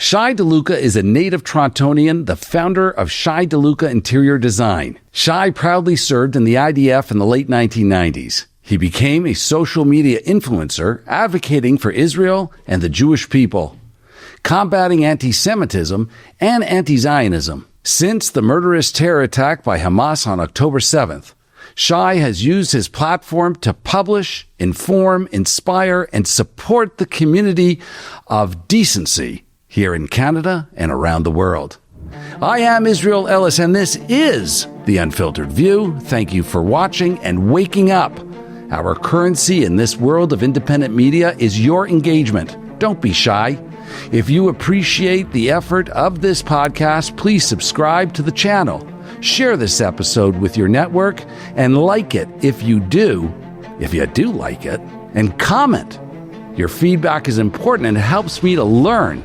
Shai DeLuca is a native Torontonian, the founder of Shai DeLuca Interior Design. Shai proudly served in the IDF in the late 1990s. He became a social media influencer advocating for Israel and the Jewish people, combating anti-Semitism and anti-Zionism. Since the murderous terror attack by Hamas on October 7th, Shai has used his platform to publish, inform, inspire, and support the community of decency here in Canada and around the world. I am Israel Ellis, and this is The Unfiltered View. Thank you for watching and waking up. Our currency in this world of independent media is your engagement. Don't be shy. If you appreciate the effort of this podcast, please subscribe to the channel. Share this episode with your network and like it if you do like it, and comment. Your feedback is important and helps me to learn.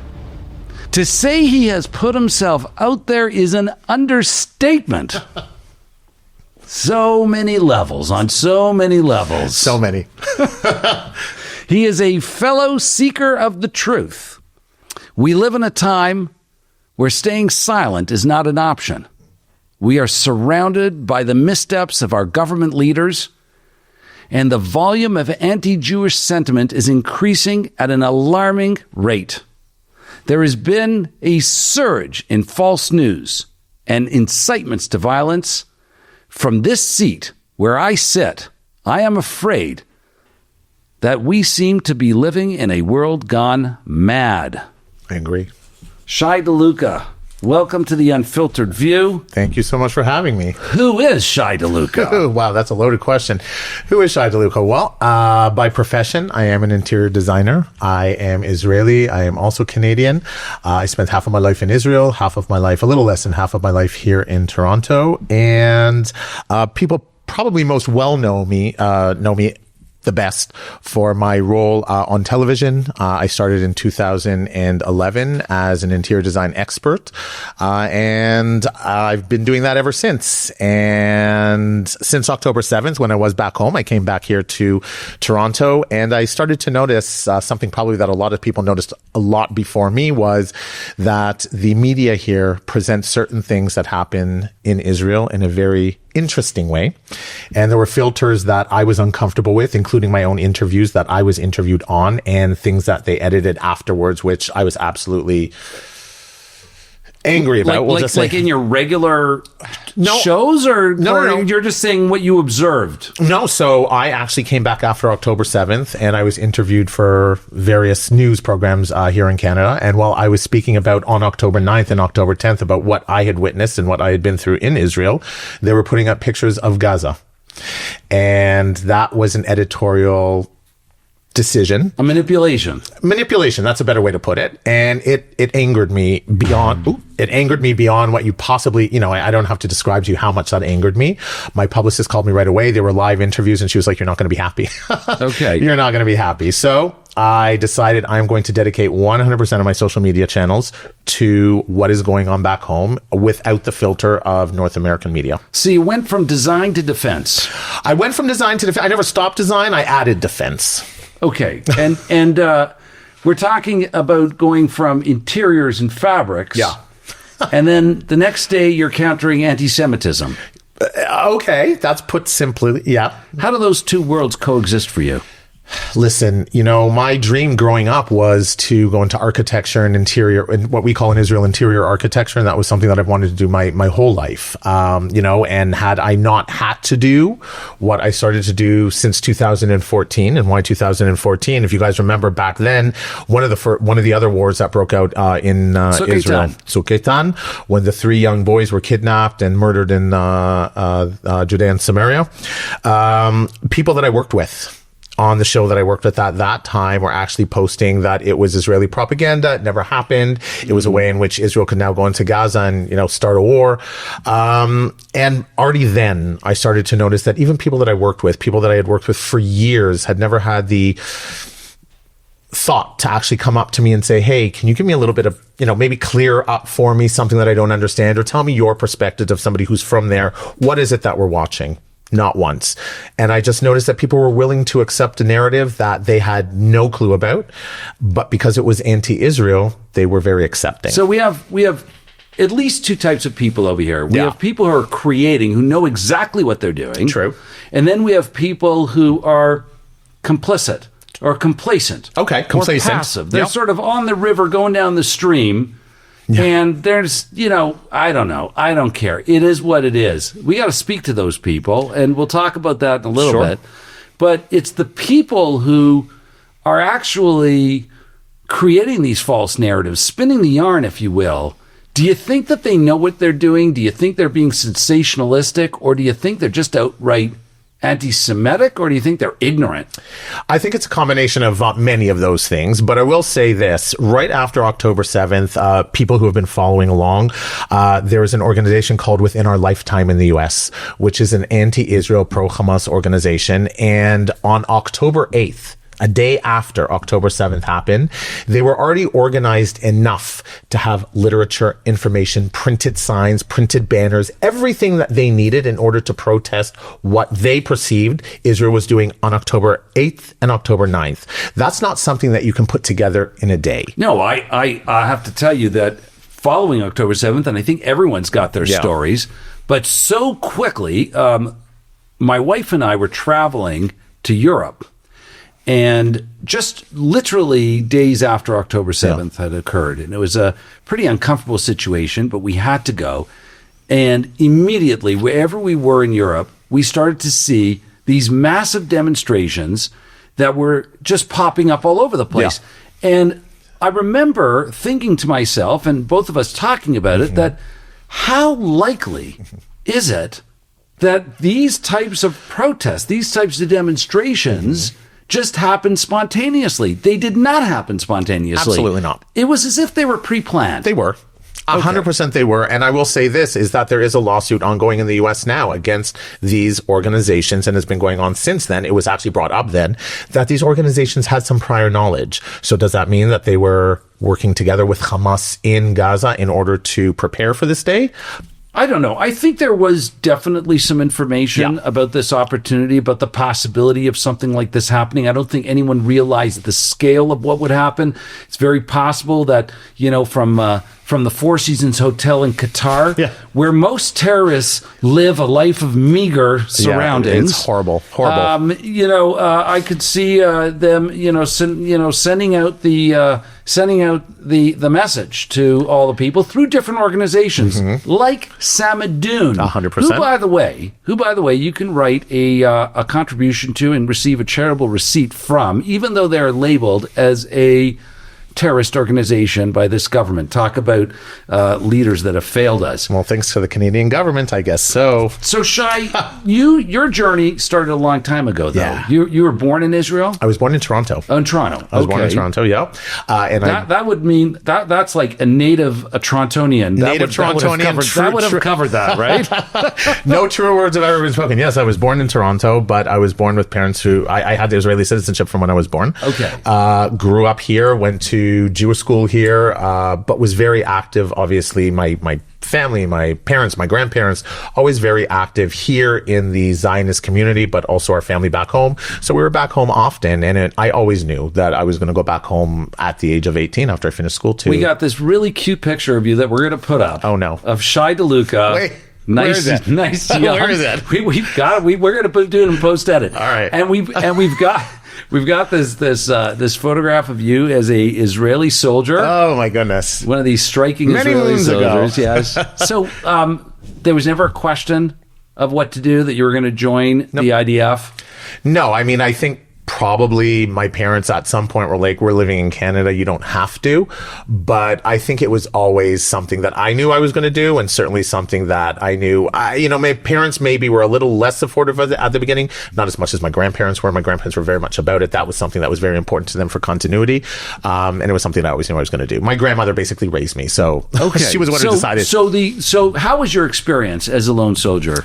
To say he has put himself out there is an understatement. So many levels, on so many levels. So many. He is a fellow seeker of the truth. We live in a time where staying silent is not an option. We are surrounded by the missteps of our government leaders, and the volume of anti-Jewish sentiment is increasing at an alarming rate. There has been a surge in false news and incitements to violence. From this seat where I sit, I am afraid that we seem to be living in a world gone mad. I agree. Shai DeLuca, welcome to The Unfiltered View. Thank you so much for having me. Who is Shai DeLuca? Wow, that's a loaded question. Who is Shai DeLuca? Well, by profession, I am an interior designer. I am Israeli. I am also Canadian. I spent half of my life in Israel, half of my life, a little less than half of my life here in Toronto. And people probably most well know me the best for my role on television. I started in 2011 as an interior design expert, and I've been doing that ever since. And since October 7th, when I was back home, I came back here to Toronto, and I started to notice something probably that a lot of people noticed a lot before me, was that the media here presents certain things that happen in Israel in a very interesting way. And there were filters that I was uncomfortable with, including my own interviews that I was interviewed on, and things that they edited afterwards, which I was absolutely angry about. Like in your regular shows, or no. You're just saying what you observed? No, so I actually came back after October 7th, and I was interviewed for various news programs here in Canada. And while I was speaking about on October 9th and October 10th about what I had witnessed and what I had been through in Israel, they were putting up pictures of Gaza. And that was an editorial decision. A manipulation. Manipulation, that's a better way to put it. And it angered me beyond... It angered me beyond what you possibly, I don't have to describe to you how much that angered me. My publicist called me right away. They were live interviews, and she was like, "You're not going to be happy." Okay. You're not going to be happy. So I decided I'm going to dedicate 100% of my social media channels to what is going on back home without the filter of North American media. So you went from design to defense. I went from design to defense. I never stopped design. I added defense. Okay. And we're talking about going from interiors and fabrics. Yeah. And then the next day, you're countering anti-Semitism. Okay, that's put simply, yeah. How do those two worlds coexist for you? Listen, my dream growing up was to go into architecture and interior, and what we call in Israel interior architecture, and that was something that I've wanted to do my whole life. And had I not had to do what I started to do since 2014, and why 2014? If you guys remember back then, one of the other wars that broke out in Israel, Suketan, when the 3 young boys were kidnapped and murdered in Judea and Samaria, people that I worked with on the show that I worked with at that time were actually posting that it was Israeli propaganda. It never happened. It was a way in which Israel could now go into Gaza and, start a war. And already then I started to notice that even people that I worked with, people that I had worked with for years, had never had the thought to actually come up to me and say, "Hey, can you give me a little bit of, maybe clear up for me something that I don't understand, or tell me your perspective of somebody who's from there. What is it that we're watching?" Not once. And I just noticed that people were willing to accept a narrative that they had no clue about, but because it was anti-Israel, they were very accepting. So we have at least two types of people over here. We have people who are creating, who know exactly what they're doing. True. And then we have people who are complicit or complacent. Okay, complacent. Or passive. They're sort of on the river going down the stream. Yeah. And there's, I don't know. I don't care. It is what it is. We got to speak to those people, and we'll talk about that in a little bit. But it's the people who are actually creating these false narratives, spinning the yarn, if you will. Do you think that they know what they're doing? Do you think they're being sensationalistic? Or do you think they're just outright anti-Semitic, or do you think they're ignorant? I think it's a combination of many of those things, but I will say this. Right after October 7th, people who have been following along, there is an organization called Within Our Lifetime in the U.S., which is an anti-Israel, pro-Hamas organization. And on October 8th, a day after October 7th happened, they were already organized enough to have literature, information, printed signs, printed banners, everything that they needed in order to protest what they perceived Israel was doing on October 8th and October 9th. That's not something that you can put together in a day. No, I have to tell you that following October 7th, and I think everyone's got their stories, but so quickly, my wife and I were traveling to Europe. And just literally days after October 7th had occurred. And it was a pretty uncomfortable situation, but we had to go. And immediately, wherever we were in Europe, we started to see these massive demonstrations that were just popping up all over the place. Yeah. And I remember thinking to myself, and both of us talking about it, that how likely is it that these types of protests, these types of demonstrations just happened spontaneously? They did not happen spontaneously. Absolutely not. It was as if they were pre-planned. They were. 100% they were. And I will say this, is that there is a lawsuit ongoing in the U.S. now against these organizations, and has been going on since then. It was actually brought up then that these organizations had some prior knowledge. So does that mean that they were working together with Hamas in Gaza in order to prepare for this day? I don't know. I think there was definitely some information about this opportunity, about the possibility of something like this happening. I don't think anyone realized the scale of what would happen. It's very possible that, from the Four Seasons Hotel in Qatar, where most terrorists live a life of meager surroundings. It's horrible. I could see them, sending out the message to all the people through different organizations, like Samadoun, 100%. Who, by the way, you can write a contribution to and receive a charitable receipt from, even though they're labeled as a terrorist organization by this government. Talk about leaders that have failed us. Well, thanks to the Canadian government, I guess so. So, Shai, your journey started a long time ago, though. Yeah. You were born in Israel? I was born in Toronto. Oh, in Toronto. I was born in Toronto, yeah. And that would mean that's like a native Torontonian. That would have covered that, right? No true words have ever been spoken. Yes, I was born in Toronto, but I was born with parents who I had the Israeli citizenship from when I was born. Okay. Grew up here, went to Jewish school here, but was very active. Obviously, my family, my parents, my grandparents, always very active here in the Zionist community, but also our family back home. So we were back home often, and I always knew that I was going to go back home at the age of 18 after I finished school too. We got this really cute picture of you that we're going to put up. Oh no! Of Shai DeLuca. Wait. Nice. Where is that? Where is that? We've got. We're going to do it in post edit. All right. And we've got this photograph of you as a Israeli soldier. Oh my goodness! One of these striking Israeli soldiers. Yes. So there was never a question of what to do, that you were going to join the IDF. No, I mean, I think probably my parents at some point were like, we're living in Canada, you don't have to. But I think it was always something that I knew I was going to do, and certainly something that I knew, my parents maybe were a little less supportive of it at the beginning, not as much as my grandparents were. My grandparents were very much about it. That was something that was very important to them for continuity. And it was something that I always knew I was going to do. My grandmother basically raised me, so she was the one who decided. So how was your experience as a lone soldier?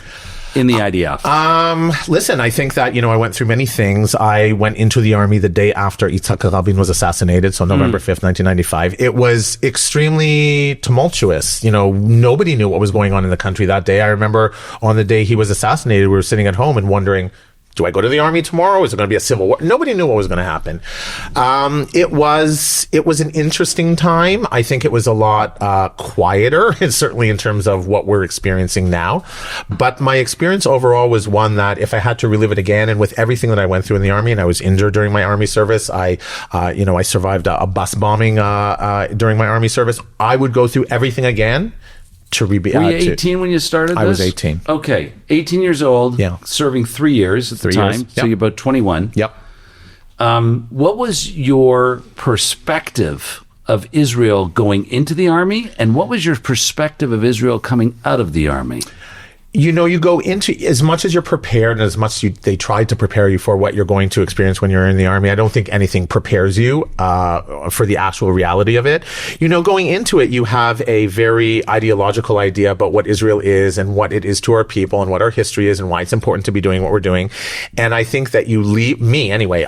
in the IDF? Listen, I think that, I went through many things. I went into the army the day after Rabin was assassinated, so November 5th, 1995. It was extremely tumultuous. Nobody knew what was going on in the country that day. I remember on the day he was assassinated, we were sitting at home and wondering, do I go to the army tomorrow? Is it going to be a civil war? Nobody knew what was going to happen. It was an interesting time. I think it was a lot quieter, certainly in terms of what we're experiencing now. But my experience overall was one that if I had to relive it again, and with everything that I went through in the army, and I was injured during my army service, I survived a bus bombing during my army service, I would go through everything again. Were you 18 when you started this? I was 18. Okay. 18 years old, serving 3 years at the time. Yep. So you're about 21. Yep. What was your perspective of Israel going into the army? And what was your perspective of Israel coming out of the army? You go into, as much as you're prepared and as much they try to prepare you for what you're going to experience when you're in the army, I don't think anything prepares you for the actual reality of it. Going into it, you have a very ideological idea about what Israel is and what it is to our people and what our history is and why it's important to be doing what we're doing. And I think that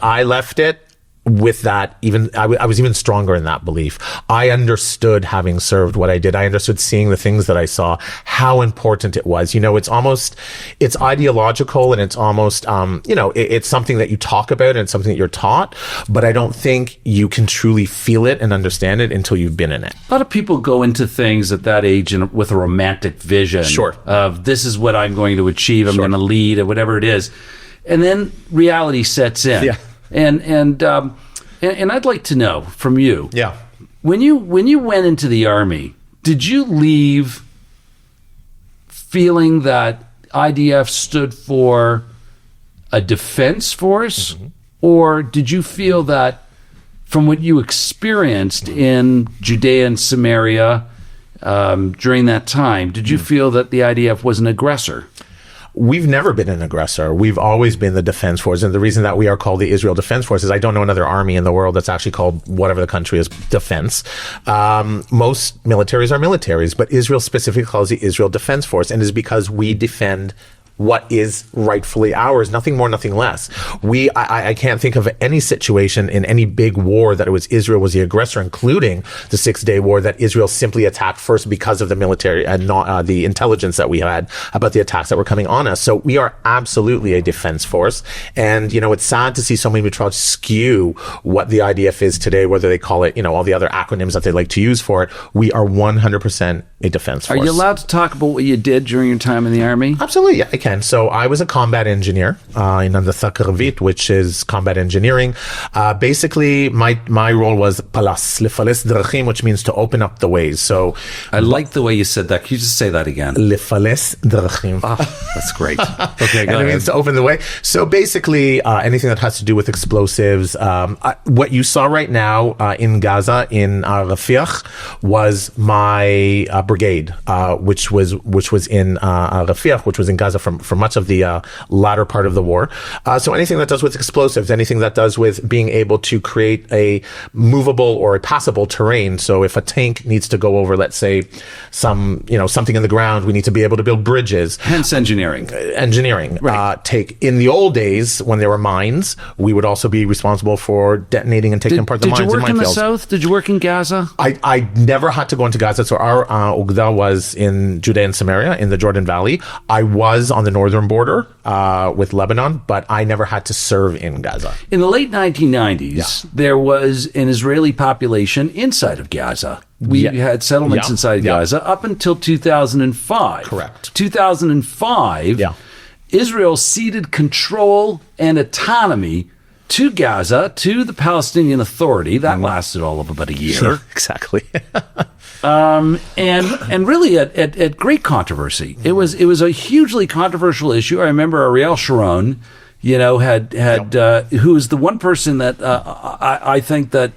I left it with that, I was even stronger in that belief. I understood, having served what I did. I understood, seeing the things that I saw, how important it was. It's ideological, and it's almost, it's something that you talk about and it's something that you're taught, but I don't think you can truly feel it and understand it until you've been in it. A lot of people go into things at that age with a romantic vision of this is what I'm going to achieve. I'm going to lead, or whatever it is. And then reality sets in. Yeah. And I'd like to know from you. Yeah. When you went into the army, did you leave feeling that IDF stood for a defense force, or did you feel that from what you experienced in Judea and Samaria during that time, did you feel that the IDF was an aggressor? We've never been an aggressor. We've always been the defense force. And the reason that we are called the Israel Defense Force is I don't know another army in the world that's actually called whatever the country is defense. Most militaries are militaries, but Israel specifically calls the Israel Defense Force, and is because we defend what is rightfully ours, nothing more, nothing less. I can't think of any situation in any big war that it was Israel was the aggressor, including the 6-Day War, that Israel simply attacked first because of the military and not the intelligence that we had about the attacks that were coming on us. So we are absolutely a defense force. And, it's sad to see so many try to skew what the IDF is today, whether they call it, all the other acronyms that they like to use for it. We are 100% a defense force. Are you allowed to talk about what you did during your time in the army? Absolutely, yeah, I can. So I was a combat engineer in Unfiltered, which is combat engineering. Basically, my role was Lefales Drachim, which means to open up the ways. So I like the way you said that. Can you just say that again? Lefales Drachim. That's great. Okay, go ahead. It means to open the way. So basically, anything that has to do with explosives. What you saw right now in Gaza, in Rafiah, was my brigade, which was in Rafiah, which was in Gaza from much of the latter part of the war. So anything that does with explosives, anything that does with being able to create a movable or a passable terrain. So if a tank needs to go over, let's say, something in the ground, we need to be able to build bridges. Hence engineering. Right. In the old days, when there were mines, we would also be responsible for detonating and taking apart the mines. Did you work in the minefields. south? Did you work in Gaza? I never had to go into Gaza. So our Ugda was in Judea and Samaria, in the Jordan Valley. I was on the northern border with Lebanon, but I never had to serve in Gaza. In the late 1990s, there was an Israeli population inside of Gaza. We had settlements inside Gaza up until 2005. Correct. 2005, Israel ceded control and autonomy to Gaza, to the Palestinian Authority. That lasted all of about a year. Sure, exactly. And really at great controversy. It was a hugely controversial issue. I remember Ariel Sharon, who was the one person that I think that,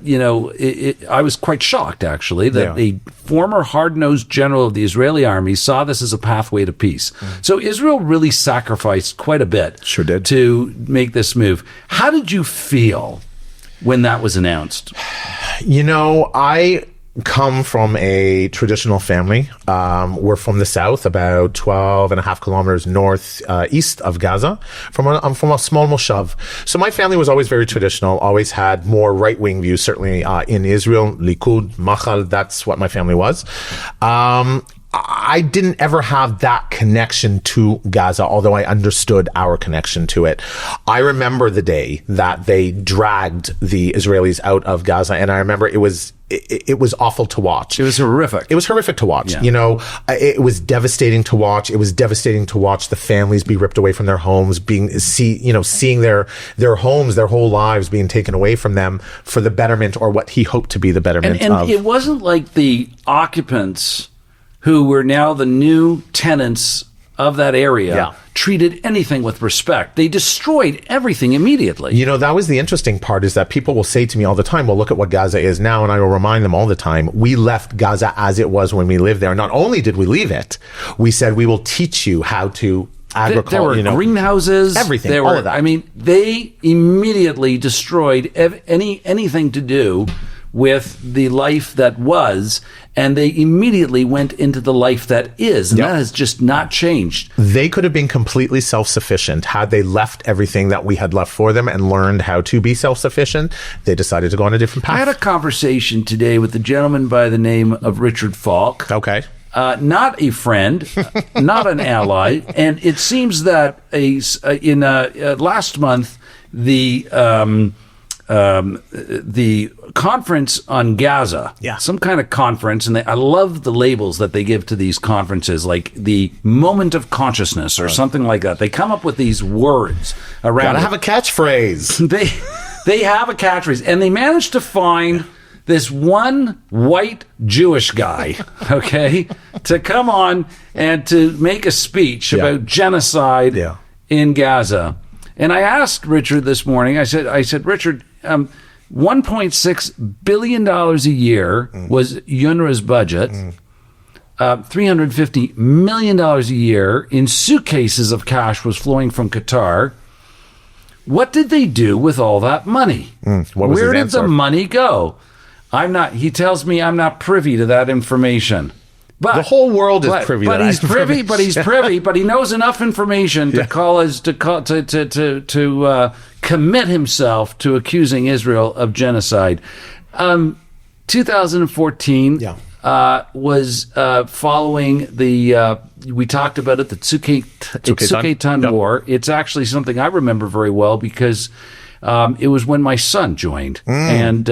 I was quite shocked, actually, that a former hard-nosed general of the Israeli army saw this as a pathway to peace. So Israel really sacrificed quite a bit to make this move. How did you feel when that was announced? come from a traditional family. We're from the south, about 12 and a half kilometers north east of Gaza. I'm from a small moshav. So my family was always very traditional, always had more right-wing views, certainly in Israel, Likud, Machal, that's what my family was. I didn't ever have that connection to Gaza, although I understood our connection to it. I remember the day that they dragged the Israelis out of Gaza, and I remember it was awful to watch. It was horrific. It was horrific to watch. Yeah. You know, it was devastating to watch. It was devastating to watch the families be ripped away from their homes, seeing their homes, their whole lives being taken away from them for the betterment, or what he hoped to be the betterment and of. It wasn't like the occupants, who were now the new tenants of that area, treated anything with respect. They destroyed everything immediately. You know, that was the interesting part, is that people will say to me all the time, well, look at what Gaza is now. And I will remind them all the time, we left Gaza as it was when we lived there. Not only did we leave it, we said, we will teach you how to agriculture. There were greenhouses. Everything, all of that. I mean, they immediately destroyed anything to do with the life that was, and they immediately went into the life that is, and that has just not changed. They could have been completely self-sufficient had they left everything that we had left for them and learned how to be self-sufficient. They decided to go on a different path. I had a conversation today with a gentleman by the name of Richard Falk. Okay. Not a friend, not an ally, and it seems that last month the conference on Gaza, some kind of conference, and I love the labels that they give to these conferences, like the moment of consciousness or something like that. They come up with these words around. Gotta have a catchphrase. They have a catchphrase, and they managed to find this one white Jewish guy, okay, to come on and to make a speech about genocide in Gaza. And I asked Richard this morning, I said, Richard, $1.6 billion a year was UNRWA's budget. $350 million a year in suitcases of cash was flowing from Qatar. What did they do with all that money? Where did the money go? He tells me I'm not privy to that information. But the whole world is privy to that information. But he knows enough information to commit himself to accusing Israel of genocide. 2014 was following the we talked about it, the Tzuketan War. It's actually something I remember very well because it was when my son joined. And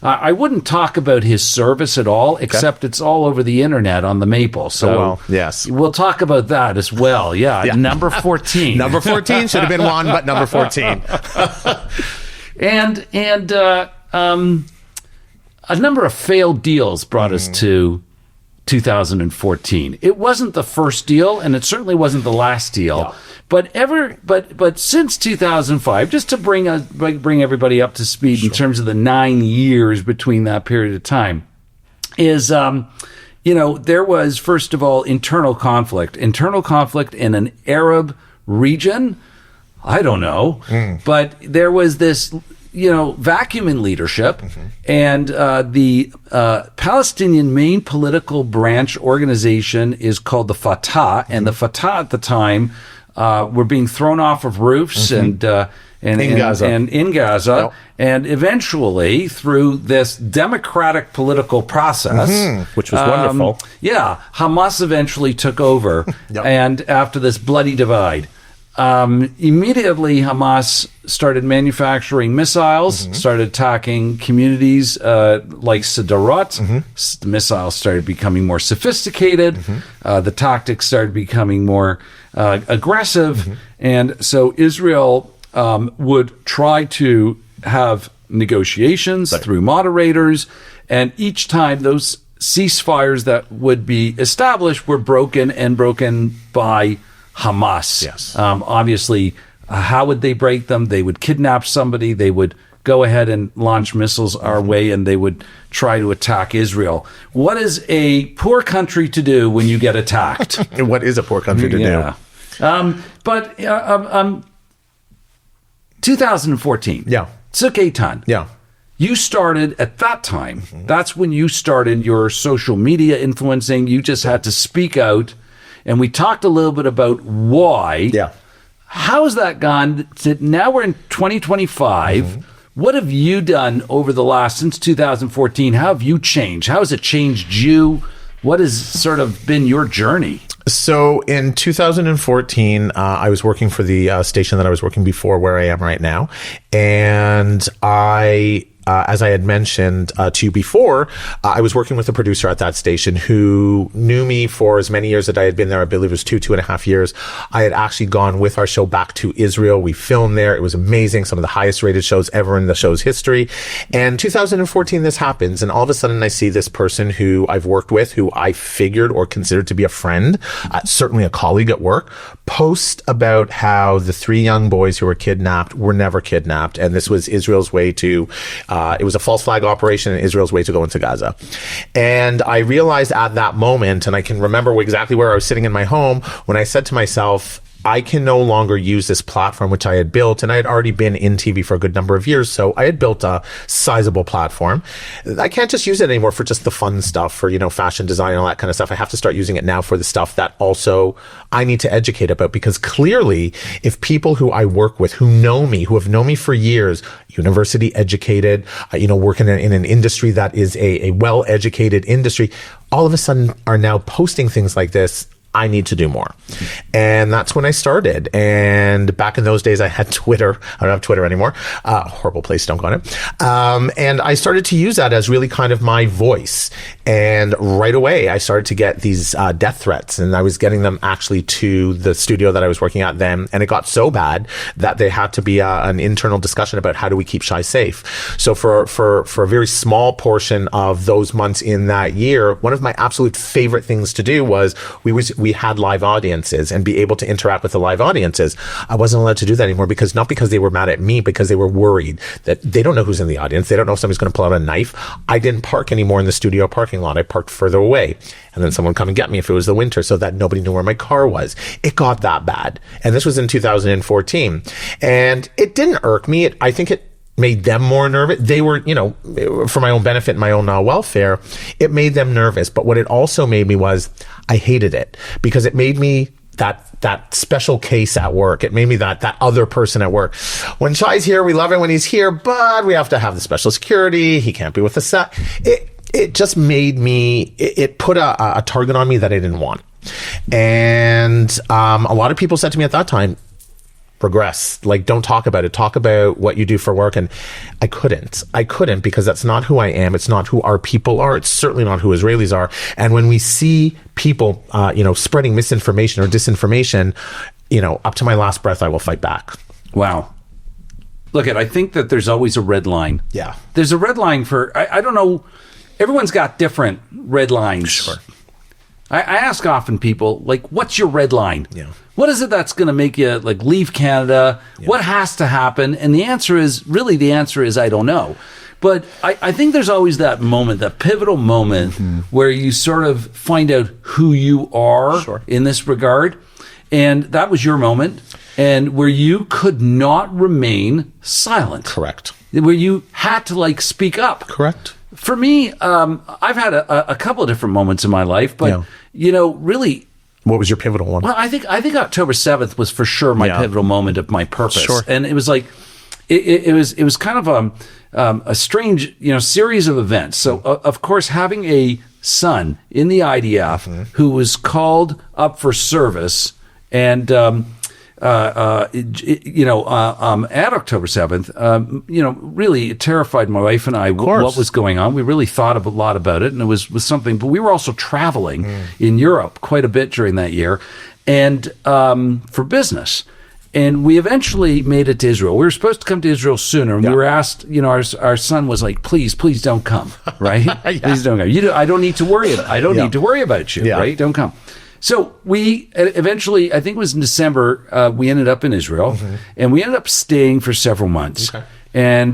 I wouldn't talk about his service at all, except it's all over the internet on the Maple. So we'll talk about that as well. Number 14. Number 14 should have been one, but number 14. and a number of failed deals brought us to 2014. It wasn't the first deal, and it certainly wasn't the last deal. But since 2005, just to bring everybody up to speed in terms of the 9 years between that period of time, is there was, first of all, internal conflict in an Arab region. I don't know, but there was this vacuum in leadership, and the Palestinian main political branch organization is called the Fatah, and the Fatah at the time were being thrown off of roofs and in Gaza, and eventually through this democratic political process, which was wonderful. Hamas eventually took over, and after this bloody divide. Immediately, Hamas started manufacturing missiles, started attacking communities like Sderot. The missiles started becoming more sophisticated. The tactics started becoming more aggressive. And so Israel would try to have negotiations through moderators. And each time those ceasefires that would be established were broken by Hamas. Obviously, how would they break them? They would kidnap somebody. They would go ahead and launch missiles our way, and they would try to attack Israel. What is a poor country to do when you get attacked? What is a poor country to do? 2014. Tzuketan. you started at that time. That's when you started your social media influencing. You just had to speak out. And we talked a little bit about why. Yeah. How has that gone? Now we're in 2025. What have you done over the last, since 2014? How have you changed? How has it changed you? What has sort of been your journey? So in 2014, I was working for the station that I was working before where I am right now. And as I had mentioned to you before, I was working with a producer at that station who knew me for as many years that I had been there. I believe it was 2.5 years. I had actually gone with our show back to Israel. We filmed there. It was amazing. Some of the highest rated shows ever in the show's history. And 2014, this happens. And all of a sudden I see this person who I've worked with, who I figured or considered to be a friend, certainly a colleague at work, post about how the 3 young boys who were kidnapped were never kidnapped. And this was Israel's way to, it was a false flag operation in Israel's way to go into Gaza. And I realized at that moment, and I can remember exactly where I was sitting in my home, when I said to myself, I can no longer use this platform which I had built, and I had already been in TV for a good number of years, so I had built a sizable platform. I can't just use it anymore for just the fun stuff, for, fashion design and all that kind of stuff. I have to start using it now for the stuff that also I need to educate about, because clearly, if people who I work with, who know me, who have known me for years, university educated, working in an industry that is a well-educated industry, all of a sudden are now posting things like this, I need to do more. And that's when I started. And back in those days, I had Twitter. I don't have Twitter anymore. Horrible place, don't go on it. And I started to use that as really kind of my voice. And right away, I started to get these death threats. And I was getting them actually to the studio that I was working at then. And it got so bad that there had to be an internal discussion about how do we keep Shai safe. So for a very small portion of those months in that year, one of my absolute favorite things to do was we had live audiences and be able to interact with the live audiences. I wasn't allowed to do that anymore, because not because they were mad at me, because they were worried that they don't know who's in the audience. They don't know if somebody's going to pull out a knife. I didn't park anymore in the studio parking lot. I parked further away, and then someone would come and get me if it was the winter, so that nobody knew where my car was. It got that bad. And this was in 2014. And it didn't irk me. I think it made them more nervous. They were, for my own benefit and my own welfare, it made them nervous. But what it also made me was, I hated it, because it made me that special case at work. It made me that other person at work. When Shai's here, we love it when he's here, but we have to have the special security. He can't be with the set. It just made me, it put a target on me that I didn't want. And a lot of people said to me at that time, progress, like, don't talk about it, talk about what you do for work. And I couldn't because that's not who I am. It's not who our people are. It's certainly not who Israelis are. And when we see people spreading misinformation or disinformation, up to my last breath, I will fight back. Wow. Look, I think that there's always a red line. Yeah, there's a red line for, I don't know, everyone's got different red lines. Sure. I ask often people, like, what's your red line? Yeah. What is it that's going to make you, like, leave Canada? Yeah. What has to happen? And the answer is, I don't know. But I think there's always that moment, that pivotal moment, where you sort of find out who you are in this regard. And that was your moment, and where you could not remain silent. Correct. Where you had to, like, speak up. Correct. For me, I've had a couple of different moments in my life, but really, what was your pivotal one? Well, I think October 7th was for sure my pivotal moment of my purpose. Sure. And it was like it was kind of a strange series of events. So of course, having a son in the IDF who was called up for service, and at October 7th, really it terrified my wife and I what was going on. We really thought a lot about it, and it was something, but we were also traveling in Europe quite a bit during that year, and for business. And we eventually made it to Israel. We were supposed to come to Israel sooner, and we were asked, our son was like, please don't come, right? Please don't come. I don't need to worry about you, right? Don't come. So we eventually, I think it was in December, we ended up in Israel, and we ended up staying for several months. Okay. And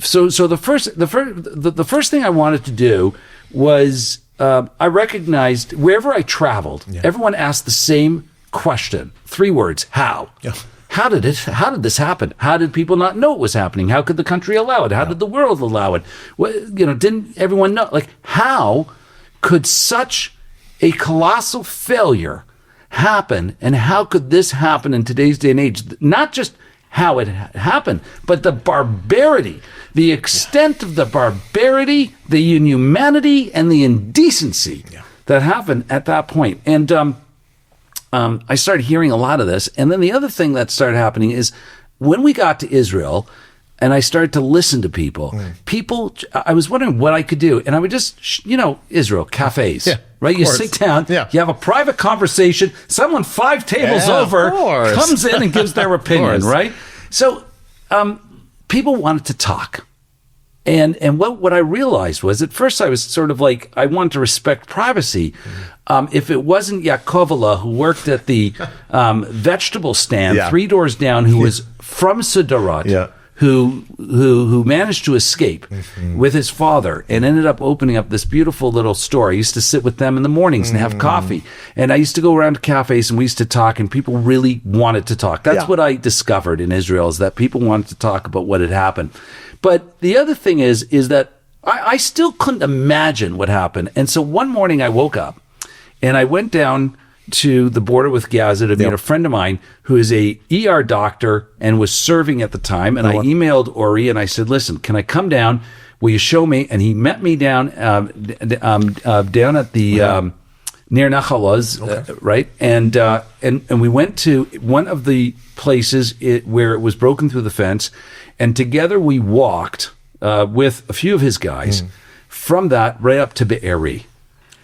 so the first thing I wanted to do was I recognized wherever I traveled, everyone asked the same question, 3 words: how? Yeah. how did this happen? How did people not know it was happening? How could the country allow it? How did the world allow it? Didn't everyone know? Like, how could such a colossal failure happen? And how could this happen in today's day and age? Not just how it happened, but the barbarity, the extent of the barbarity, the inhumanity, and the indecency that happened at that point. And I started hearing a lot of this. And then the other thing that started happening is when we got to Israel and I started to listen to people, I was wondering what I could do. And I would just, Israel, cafes, right? You sit down, you have a private conversation. Someone 5 tables over comes in and gives their opinion, right? So people wanted to talk. And what I realized was, at first I was sort of like, I wanted to respect privacy. If it wasn't Yakovela, who worked at the vegetable stand 3 doors down, who was from Sderot, who managed to escape with his father and ended up opening up this beautiful little store. I used to sit with them in the mornings and have coffee. And I used to go around to cafes and we used to talk, and people really wanted to talk. That's what I discovered in Israel, is that people wanted to talk about what had happened. But the other thing is that I still couldn't imagine what happened. And so one morning I woke up and I went down to the border with Gaza to meet a friend of mine who is a ER doctor and was serving at the time. And I emailed Ori and I said, listen, can I come down? Will you show me? And he met me down at the near Nachal Oz, right? And we went to one of the places where it was broken through the fence. And together we walked with a few of his guys from that right up to Be'eri.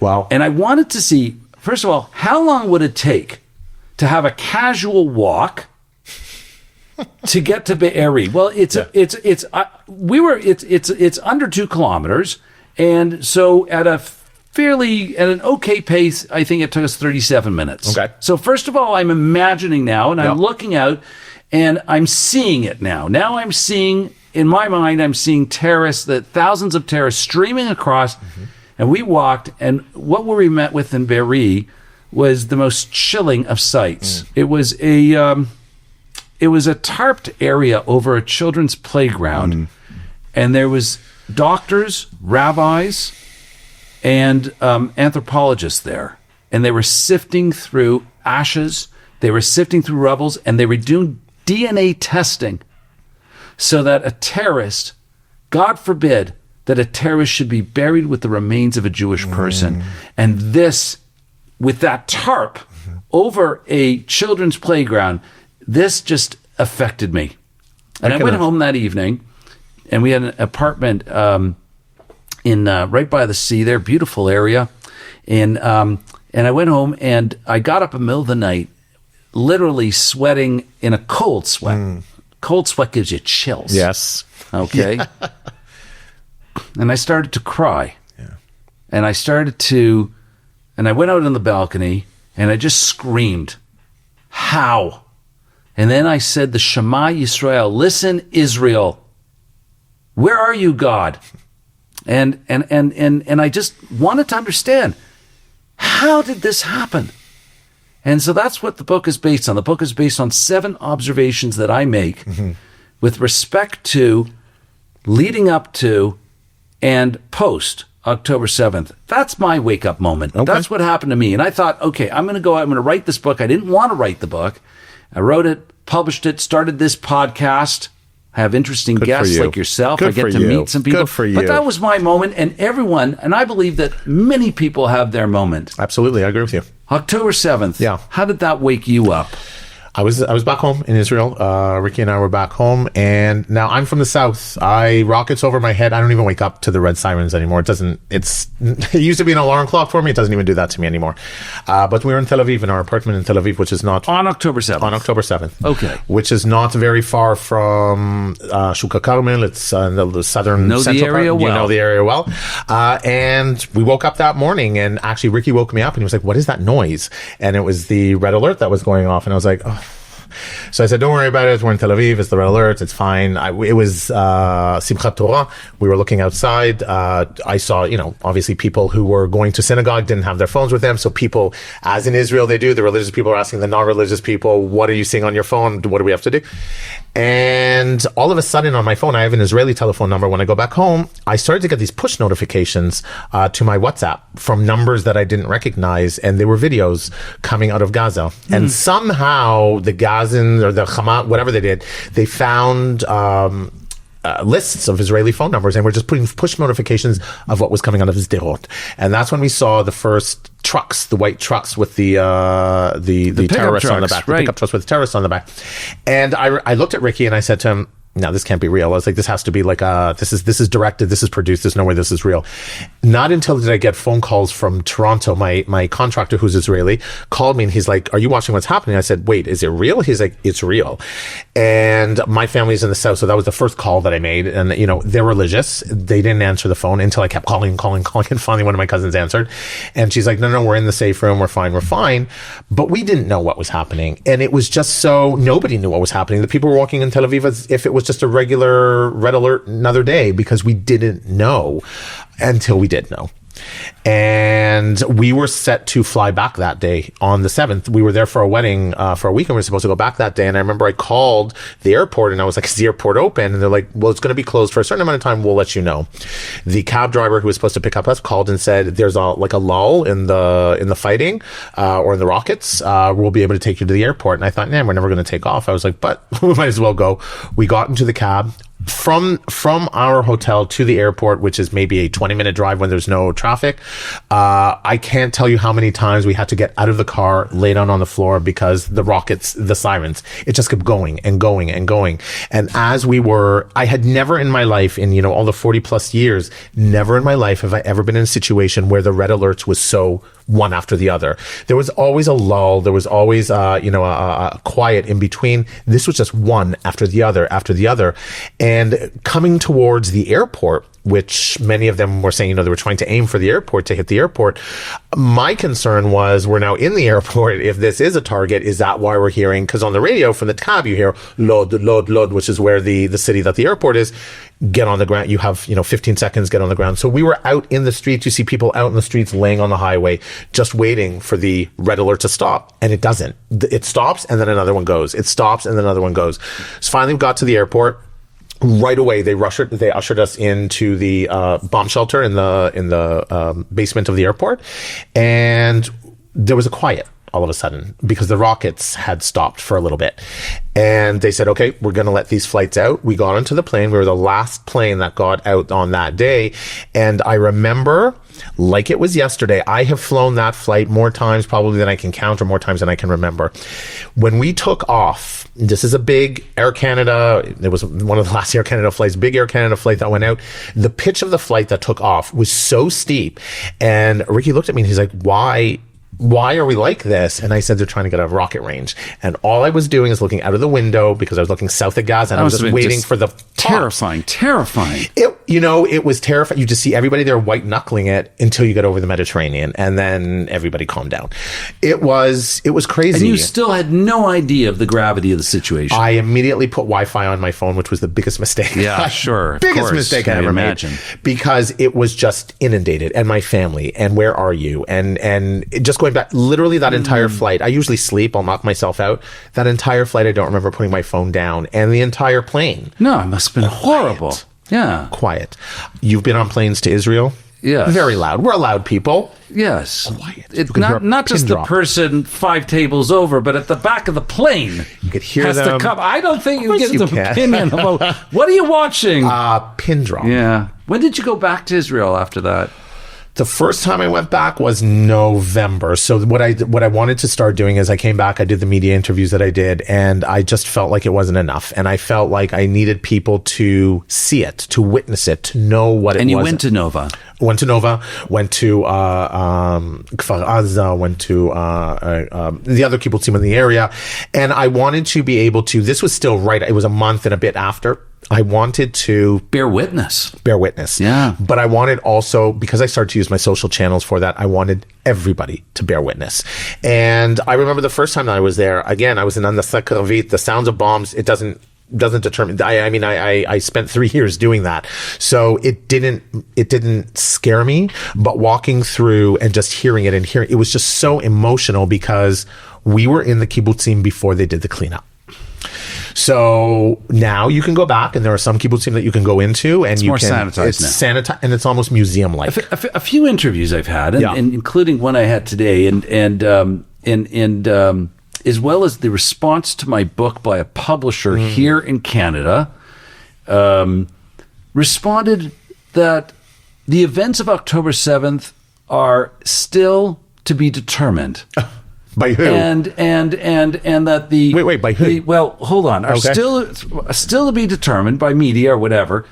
Wow. And I wanted to see, first of all, how long would it take to have a casual walk to get to Be'eri? Well, it's under 2 kilometers. And so at an okay pace, I think it took us 37 minutes. Okay. So first of all, I'm imagining now, and I'm looking out, and I'm seeing it now. Now I'm seeing, in my mind, I'm seeing thousands of terrorists streaming across, and we walked, and what we met with in Be'eri was the most chilling of sights. It was a tarped area over a children's playground, and there was doctors, rabbis, and anthropologists there, and they were sifting through ashes, they were sifting through rubbles, and they were doing DNA testing so that a terrorist, God forbid, that a terrorist should be buried with the remains of a Jewish person. And this, with that tarp over a children's playground, this just affected me. And I went home that evening, and we had an apartment in right by the sea there, beautiful area. And I went home, and I got up in the middle of the night, literally sweating in a cold sweat. Cold sweat gives you chills. Yes. Okay. Yeah. And I started to cry. Yeah. And I went out on the balcony and I just screamed, how? And then I said the Shema Yisrael, listen, Israel, where are you, God? And I just wanted to understand, how did this happen? And so that's what the book is based on. The book is based on 7 observations that I make with respect to leading up to and post October 7th. That's my wake-up moment. Okay. That's what happened to me. And I thought, okay, I'm going to write this book. I didn't want to write the book. I wrote it, published it, started this podcast. I have interesting guests like yourself. I get to meet some people. Good for you. But that was my moment, and everyone, and I believe that many people have their moment. Absolutely, I agree with you. October 7th. Yeah. How did that wake you up? I was back home in Israel. Ricky and I were back home, and now I'm from the south. Rockets over my head. I don't even wake up to the red sirens anymore. It used to be an alarm clock for me. It doesn't even do that to me anymore. But we were in Tel Aviv, in our apartment in Tel Aviv, which is not on October 7th. On October 7th. Okay. Which is not very far from Shuka Carmel. It's the southern know central the area part. well. You know the area well. And we woke up that morning, and actually Ricky woke me up, and he was like, "What is that noise?" And it was the red alert that was going off, and I was like, "Oh." So I said, don't worry about it. We're in Tel Aviv. It's the red alert. It's fine. It was Simchat Torah. We were looking outside. I saw, obviously people who were going to synagogue didn't have their phones with them. So people, as in Israel they do, the religious people are asking the non-religious people, what are you seeing on your phone? What do we have to do? And all of a sudden on my phone, I have an Israeli telephone number. When I go back home, I started to get these push notifications to my WhatsApp from numbers that I didn't recognize. And they were videos coming out of Gaza. And somehow the Gazans or the Hamas, whatever they did, they found lists of Israeli phone numbers and were just putting push notifications of what was coming out of Sderot. And that's when we saw the first trucks, the white trucks with the terrorists on the back, the pickup trucks with the terrorists on the back. And I looked at Ricky and I said to him, no, this can't be real. I was like, this has to be like this is directed, this is produced, there's no way this is real. Not until did I get phone calls from Toronto. My contractor, who's Israeli, called me and he's like, are you watching what's happening? I said, wait, is it real? He's like, it's real. And my family's in the south, so that was the first call that I made. And they're religious. They didn't answer the phone until I kept calling, and finally one of my cousins answered. And she's like, no, we're in the safe room, we're fine. But we didn't know what was happening. And it was just so nobody knew what was happening. The people were walking in Tel Aviv as if it was just a regular red alert another day, because we didn't know until we did know. And we were set to fly back that day on the 7th. We were there for a wedding for a week, and we were supposed to go back that day. And I remember I called the airport and I was like, is the airport open? And they're like, well, it's going to be closed for a certain amount of time. We'll let you know. The cab driver who was supposed to pick up us called and said, there's a lull in the fighting or in the rockets. We'll be able to take you to the airport. And I thought, we're never going to take off. I was like, but we might as well go. We got into the cab. From our hotel to the airport, which is maybe a 20-minute drive when there's no traffic, I can't tell you how many times we had to get out of the car, lay down on the floor, because the rockets, the sirens, it just kept going and going and going. And as I had never in my life, in all the 40 plus years, never in my life have I ever been in a situation where the red alerts was so one after the other. There was always a lull. There was always, a quiet in between. This was just one after the other. And coming towards the airport, which many of them were saying, they were trying to aim for the airport, to hit the airport. My concern was, we're now in the airport. If this is a target, is that why we're hearing? Because on the radio from the cab, you hear Lod, which is where the city that the airport is. Get on the ground. You have, 15 seconds, get on the ground. So we were out in the streets. You see people out in the streets laying on the highway, just waiting for the red alert to stop. And it doesn't. It stops and then another one goes. It stops and then another one goes. So finally we got to the airport. Right away, they ushered us into the bomb shelter in the basement of the airport, and there was a quiet all of a sudden because the rockets had stopped for a little bit. And they said, okay, we're going to let these flights out. We got onto the plane. We were the last plane that got out on that day. And I remember, like it was yesterday, I have flown that flight more times probably than I can count, or more times than I can remember. When we took off, this is a big Air Canada, it was one of the last Air Canada flights, big Air Canada flight that went out. The pitch of the flight that took off was so steep. And Ricky looked at me and he's like, why are we like this? And I said, they're trying to get out of rocket range. And all I was doing is looking out of the window, because I was looking south of Gaza, and I was just waiting for the terrifying. It was terrifying. You just see everybody there white knuckling it until you get over the Mediterranean, and then everybody calmed down. It was crazy. And you still had no idea of the gravity of the situation. I immediately put Wi-Fi on my phone, which was the biggest mistake. Yeah, sure. Biggest mistake I ever made, because it was just inundated, and my family, and where are you? And just going back, literally that entire flight, I usually sleep, I'll knock myself out. That entire flight, I don't remember putting my phone down, and the entire plane. No, it must have been horrible. Yeah. Quiet. You've been on planes to Israel? Yes. Very loud. We're loud people. Yes. Quiet. It's not just the person 5 tables over, but at the back of the plane. You could hear has them. To come. I don't think you get an opinion about what are you watching? Pin drop. Yeah. When did you go back to Israel after that? The first time I went back was November. So what I wanted to start doing is I came back, I did the media interviews that I did, and I just felt like it wasn't enough. And I felt like I needed people to see it, to witness it, to know what it was. And you went to Nova. Went to Kfar Aza, went to the other kibbutz in the area. And I wanted to be able to, this was still right, it was a month and a bit after I wanted to bear witness. Yeah. But I wanted also, because I started to use my social channels for that, I wanted everybody to bear witness. And I remember the first time that I was there, again, I was in Antisemitism, the sounds of bombs, it doesn't determine. I spent 3 years doing that. So it didn't scare me, but walking through and just hearing it it was just so emotional because we were in the kibbutzim before they did the cleanup. So now you can go back, and there are some kibbutzim that you can go into, and sanitized and it's almost museum-like. A few interviews I've had, and including one I had today, and as well as the response to my book by a publisher here in Canada, responded that the events of October 7th are still to be determined. By who? And that the wait by who? Well, hold on. Are still to be determined by media or whatever.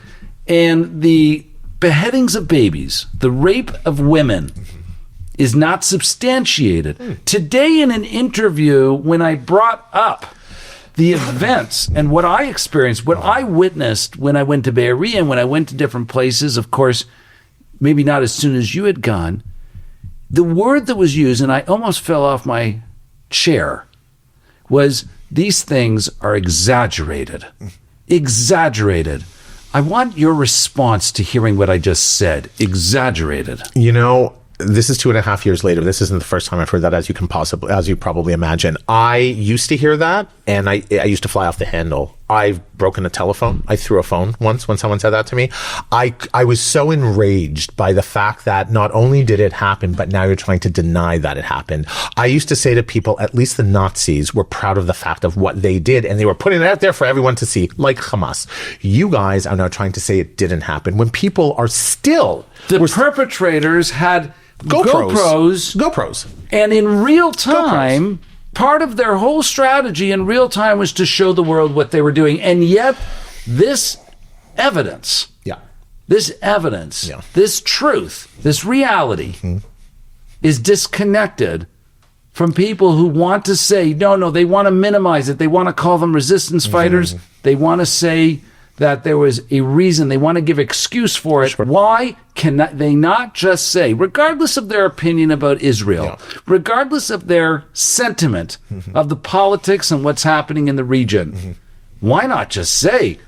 And the beheadings of babies, the rape of women, is not substantiated. Today, in an interview, when I brought up the events and what I experienced, what I witnessed when I went to Be'eri and when I went to different places, of course, maybe not as soon as you had gone. The word that was used, and I almost fell off my chair, was these things are exaggerated. Exaggerated. I want your response to hearing what I just said. Exaggerated. You know, this is 2.5 years later. This isn't the first time I've heard that, as you probably imagine. I used to hear that, and I used to fly off the handle. I've broken a telephone. I threw a phone once when someone said that to me. I was so enraged by the fact that not only did it happen, but now you're trying to deny that it happened. I used to say to people, at least the Nazis were proud of the fact of what they did, and they were putting it out there for everyone to see, like Hamas. You guys are now trying to say it didn't happen when people are still... The perpetrators had GoPros. And in real time... Part of their whole strategy in real time was to show the world what they were doing. And yet, this evidence, this truth, this reality is disconnected from people who want to say, no, they want to minimize it. They want to call them resistance fighters. They want to say that there was a reason. They want to give excuse for it. Sure. Why can they not just say, regardless of their opinion about Israel, regardless of their sentiment of the politics and what's happening in the region, why not just say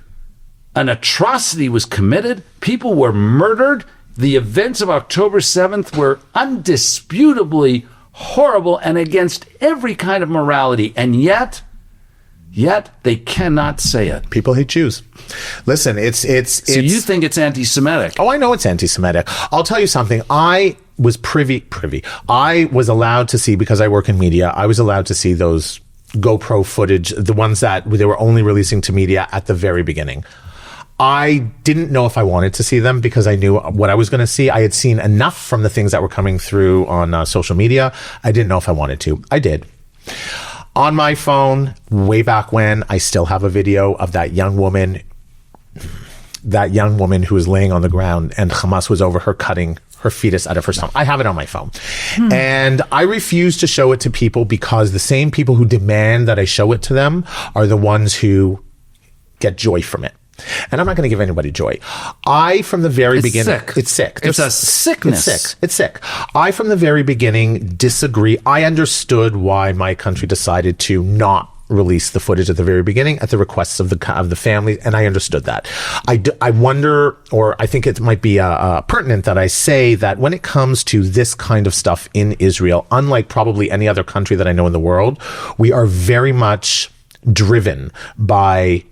an atrocity was committed, people were murdered, the events of October 7th were undisputably horrible and against every kind of morality, and yet they cannot say it. People hate Jews. Listen, it's So you think it's anti-Semitic? Oh, I know it's anti-Semitic. I'll tell you something. I was privy. I was allowed to see, because I work in media, I was allowed to see those GoPro footage, the ones that they were only releasing to media at the very beginning. I didn't know if I wanted to see them because I knew what I was going to see. I had seen enough from the things that were coming through on social media. I didn't know if I wanted to. I did. On my phone, way back when, I still have a video of that young woman who was laying on the ground and Hamas was over her cutting her fetus out of her stomach. I have it on my phone. And I refuse to show it to people because the same people who demand that I show it to them are the ones who get joy from it. And I'm not going to give anybody joy. From the very beginning... It's sick. It's a sickness. It's sick. I, from the very beginning, disagree. I understood why my country decided to not release the footage at the very beginning at the requests of the family, and I understood that. I wonder, or I think it might be pertinent that I say that when it comes to this kind of stuff in Israel, unlike probably any other country that I know in the world, we are very much driven by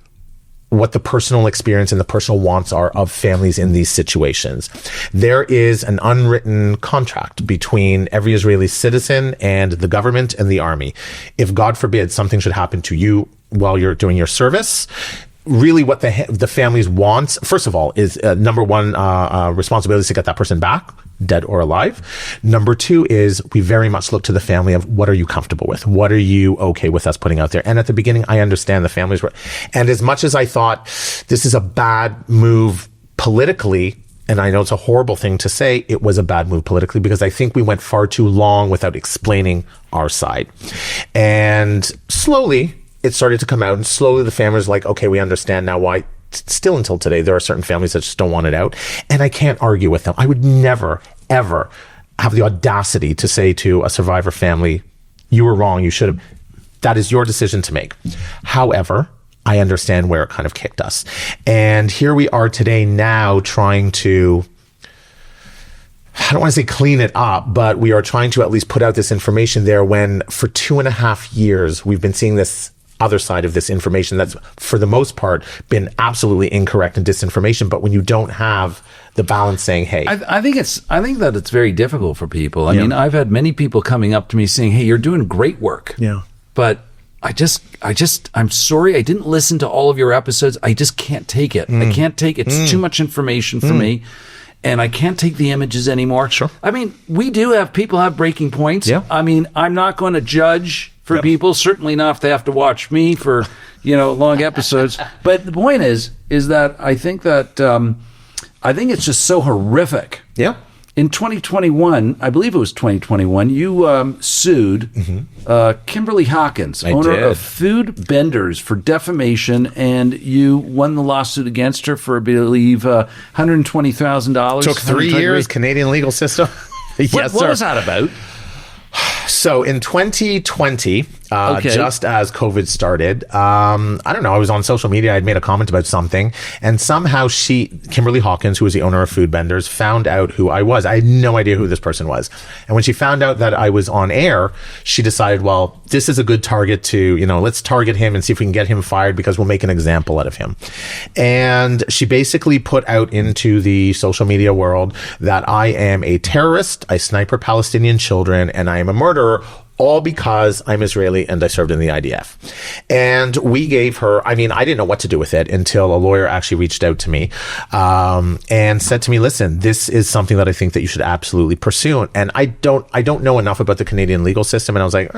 what the personal experience and the personal wants are of families in these situations. There is an unwritten contract between every Israeli citizen and the government and the army. If, God forbid, something should happen to you while you're doing your service, really what the families wants, first of all, is number one, responsibility is to get that person back, dead or alive. Number two is we very much look to the family of what are you comfortable with? What are you okay with us putting out there? And at the beginning, I understand the families were, and as much as I thought this is a bad move politically, and I know it's a horrible thing to say, it was a bad move politically because I think we went far too long without explaining our side. And slowly it started to come out, and slowly the families were like, okay, we understand now why still until today, there are certain families that just don't want it out. And I can't argue with them. I would never, ever have the audacity to say to a survivor family, you were wrong, you should have. That is your decision to make. However, I understand where it kind of kicked us. And here we are today now trying to, I don't want to say clean it up, but we are trying to at least put out this information there when for 2.5 years, we've been seeing this other side of this information that's for the most part been absolutely incorrect and disinformation. But when you don't have the balance saying, hey, I think that it's very difficult for people. I mean, I've had many people coming up to me saying, hey, you're doing great work. Yeah. But I'm sorry, I didn't listen to all of your episodes. I just can't take it. I can't take it. It's too much information for me. And I can't take the images anymore. Sure. I mean, people have breaking points. Yeah. I mean, I'm not going to judge for people, certainly not if they have to watch me for, long episodes. But the point is that I think it's just so horrific. Yeah. In 2021, I believe it was 2021, you sued Kimberly Hawkins, owner of Food Benders, for defamation, and you won the lawsuit against her for, I believe, $120,000. Took 3 years, Canadian legal system. What was that about? So in 2020, just as COVID started, I don't know, I was on social media, I'd made a comment about something, and somehow Kimberly Hawkins, who was the owner of Food Benders, found out who I was. I had no idea who this person was. And when she found out that I was on air, she decided, well, this is a good target to, let's target him and see if we can get him fired because we'll make an example out of him. And she basically put out into the social media world that I am a terrorist, I sniper Palestinian children, and I am a murderer, all because I'm Israeli and I served in the IDF. And we gave her, I didn't know what to do with it until a lawyer actually reached out to me and said to me, listen, this is something that I think that you should absolutely pursue. And I don't know enough about the Canadian legal system. And I was like,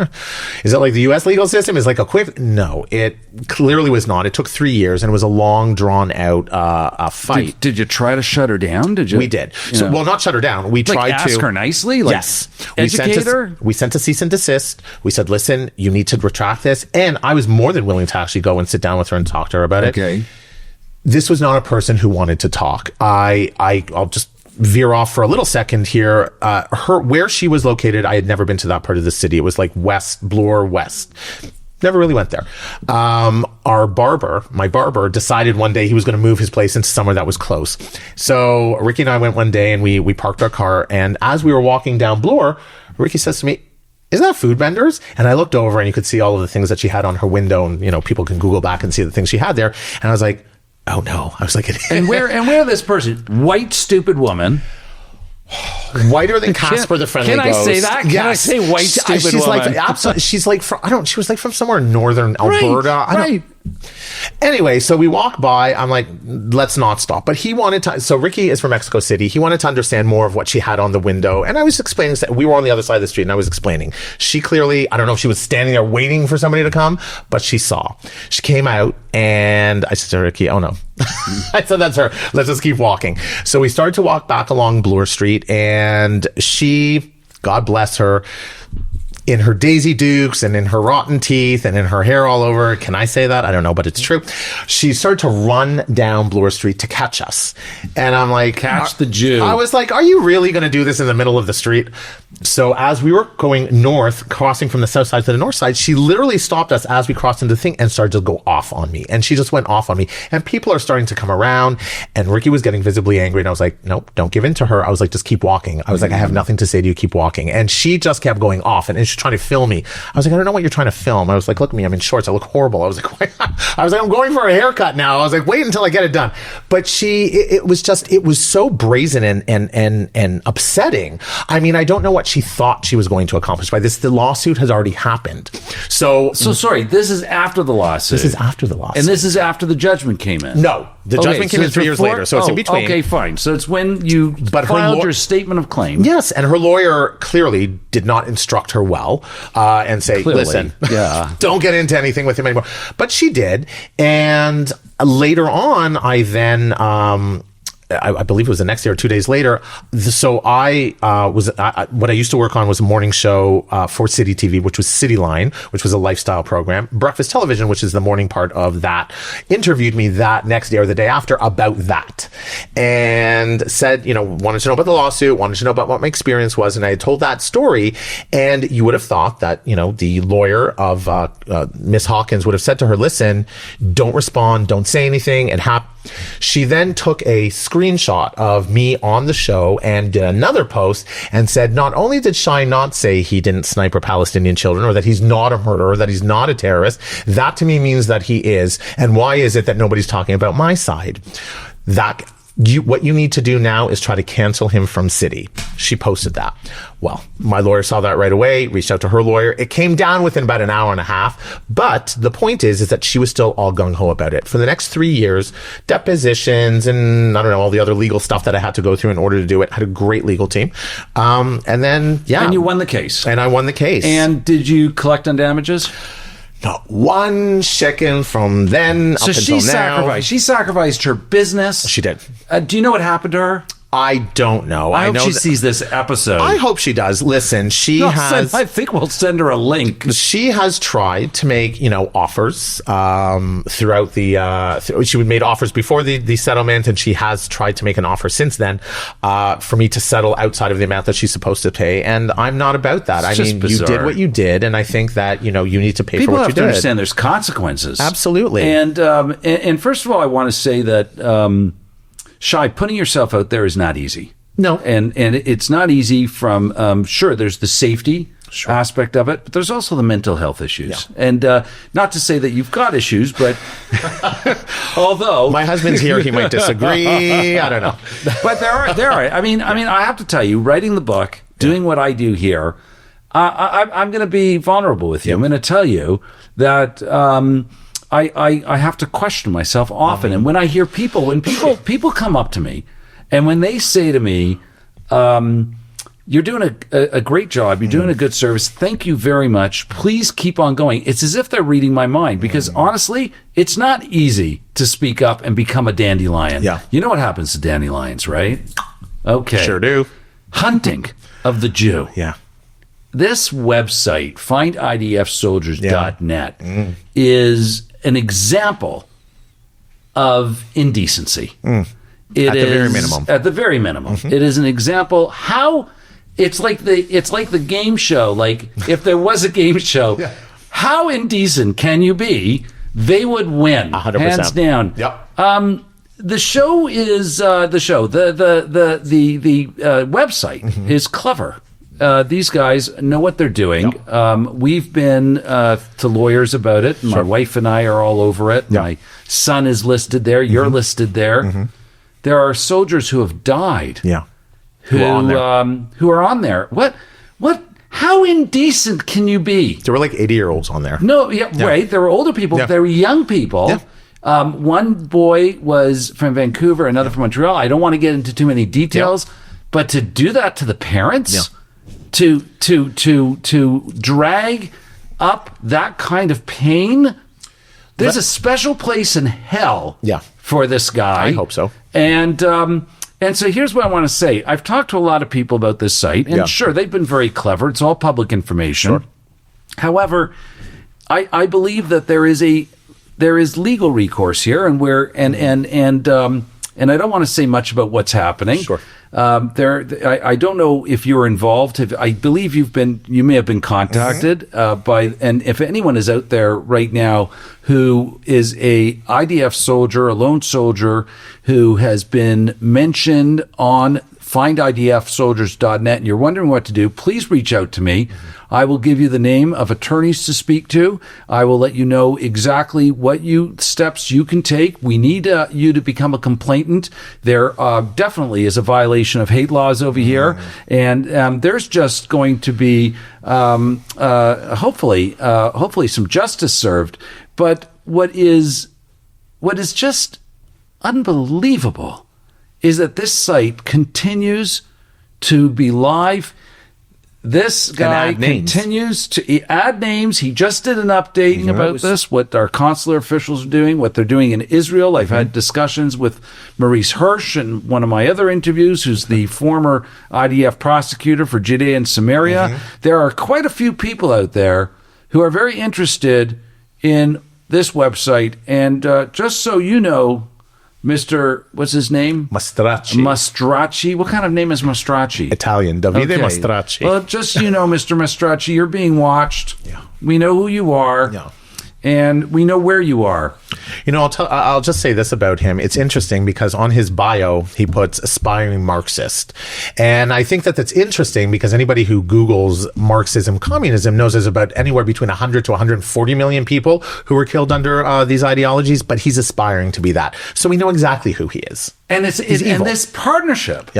is it like the US legal system? Is like a quick? No, it clearly was not. It took 3 years and it was a long drawn out fight. Did you try to shut her down? We did. So, well, not shut her down. We tried to ask her nicely. Yes. Educate her. We sent a cease and desist. We said, listen, you need to retract this. And I was more than willing to actually go and sit down with her and talk to her about it. Okay. This was not a person who wanted to talk. I'll just veer off for a little second here. Where she was located, I had never been to that part of the city. It was like Bloor West. Never really went there. My barber, decided one day he was going to move his place into somewhere that was close. So Ricky and I went one day and we parked our car. And as we were walking down Bloor, Ricky says to me, isn't that Food Benders? And I looked over and you could see all of the things that she had on her window. And, people can Google back and see the things she had there. And I was like, oh no. I was like, and where this person, white, stupid woman. Whiter than Casper the Friendly Ghost. Can I say that? Can I say white, stupid woman? She's like, she was like from somewhere in northern Alberta. Right. Anyway, so we walk by. I'm like, let's not stop. But he wanted to. So Ricky is from Mexico City. He wanted to understand more of what she had on the window. And I was explaining. We were on the other side of the street and I was explaining. She clearly, I don't know if she was standing there waiting for somebody to come, but she saw. She came out and I said to Ricky, oh no. I said, that's her. Let's just keep walking. So we started to walk back along Bloor Street and she, God bless her, in her Daisy Dukes and in her rotten teeth and in her hair all over. Can I say that? I don't know, but it's true. She started to run down Bloor Street to catch us. And I'm like, catch the Jew. I was like, are you really going to do this in the middle of the street? So as we were going north, crossing from the south side to the north side, she literally stopped us as we crossed into the thing and started to go off on me. And she just went off on me. And people are starting to come around. And Ricky was getting visibly angry. And I was like, nope, don't give in to her. I was like, just keep walking. I was like, I have nothing to say to you. Keep walking. And she just kept going off. And she's trying to film me. I was like, I don't know what you're trying to film. I was like, look at me. I'm in shorts. I look horrible. I was like, I'm going for a haircut now. I was like, wait until I get it done. But it was so brazen and upsetting. I mean, I don't know what she thought she was going to accomplish by this. The lawsuit has already happened. So sorry, this is after the lawsuit. This is after the lawsuit. And this is after the judgment came in. No, the judgment came in 3 years later. So it's in between. Okay, fine. So it's when you filed your statement of claim. Yes, and her lawyer clearly did not instruct her well and say, listen, don't get into anything with him anymore. But she did. And later on, I then I believe it was the next day or 2 days later. So what I used to work on was a morning show for City TV, which was City Line, which was a lifestyle program. Breakfast Television, which is the morning part of that, interviewed me that next day or the day after about that, and said, wanted to know about the lawsuit, wanted to know about what my experience was, and I had told that story. And you would have thought that the lawyer of Miss Hawkins would have said to her, "Listen, don't respond, don't say anything." She then took a screenshot of me on the show and did another post and said, not only did Shai not say he didn't sniper Palestinian children, or that he's not a murderer, that he's not a terrorist, that to me means that he is. And why is it that nobody's talking about my side? What you need to do now is try to cancel him from City. She posted that. Well, my lawyer saw that right away, reached out to her lawyer. It came down within about an hour and a half. But the point is that she was still all gung-ho about it. For the next 3 years, depositions and all the other legal stuff that I had to go through in order to do it. I had a great legal team. And you won the case. And I won the case. And did you collect on damages? Not 1 second from then up until now. She sacrificed her business. She did. Do you know what happened to her? I don't know. I hope she sees this episode. I hope she does. Listen, I think we'll send her a link. She has tried to make, offers throughout the. She made offers before the settlement, and she has tried to make an offer since then for me to settle outside of the amount that she's supposed to pay. And I'm not about that. It's just bizarre. You did what you did, and I think that you need to pay for what you did. People have to understand there's consequences. Absolutely. And first of all, I want to say that. Shai, putting yourself out there is not easy. No. And it's not easy from, sure, there's the safety aspect of it, but there's also the mental health issues. Yeah. And not to say that you've got issues, but although... My husband's here, he might disagree. I don't know. But there are. I mean, I have to tell you, writing the book, doing what I do here, I'm going to be vulnerable with you. I'm going to tell you that... I have to question myself often. And when I hear when people come up to me, and when they say to me, you're doing a great job, you're doing a good service, thank you very much, please keep on going. It's as if they're reading my mind, because honestly, it's not easy to speak up and become a dandelion. Yeah. You know what happens to dandelions, right? Okay. Sure do. Hunting of the Jew. Yeah. This website, findidfsoldiers.net, is an example of indecency. At the very minimum. At the very minimum. It is an example how it's like the game show. Like if there was a game show, how indecent can you be? They would win. 100%. Hands down. Yep. The show is the website is clever. These guys know what they're doing. Yep. We've been to lawyers about it. My wife and I are all over it. Yep. My son is listed there. You're listed there. There are soldiers who have died. Yeah. Who are on there. What? How indecent can you be? There were like 80-year-olds on there. No, right. There were older people. There were young people. Yeah. One boy was from Vancouver, another from Montreal. I don't want to get into too many details, but to do that to the parents, to drag up that kind of pain, there's a special place in hell for this guy. I hope so. And so here's what I want to say. I've talked to a lot of people about this site, and sure, they've been very clever. It's all public information. Sure. However, I believe that there is legal recourse here, and I don't want to say much about what's happening. Sure. I don't know if you're involved. I believe you may have been contacted and if anyone is out there right now who is a IDF soldier, a lone soldier who has been mentioned on findidfsoldiers.net and you're wondering what to do, please reach out to me. I will give you the name of attorneys to speak to. I will let you know exactly what steps you can take. We need you to become a complainant. There definitely is a violation of hate laws over here, and there's just going to be hopefully some justice served. But what is just unbelievable is that this site continues to be live. This guy continues to add names. He just did an updating about this, what our consular officials are doing, what they're doing in Israel. I've had discussions with Maurice Hirsch in one of my other interviews, who's the former IDF prosecutor for Judea and Samaria. There are quite a few people out there who are very interested in this website. And just so you know, Mr. What's his name? Mastracci. What kind of name is Mastracci? Italian. Davide Mastracci. Well, just so you know, Mr. Mastracci, you're being watched. Yeah. We know who you are. Yeah. And we know where you are. You know, I'll just say this about him. It's interesting because on his bio, he puts aspiring Marxist. And I think that that's interesting because anybody who Googles Marxism, communism knows there's about anywhere between 100 to 140 million people who were killed under these ideologies, but he's aspiring to be that. So we know exactly who he is. And and this partnership,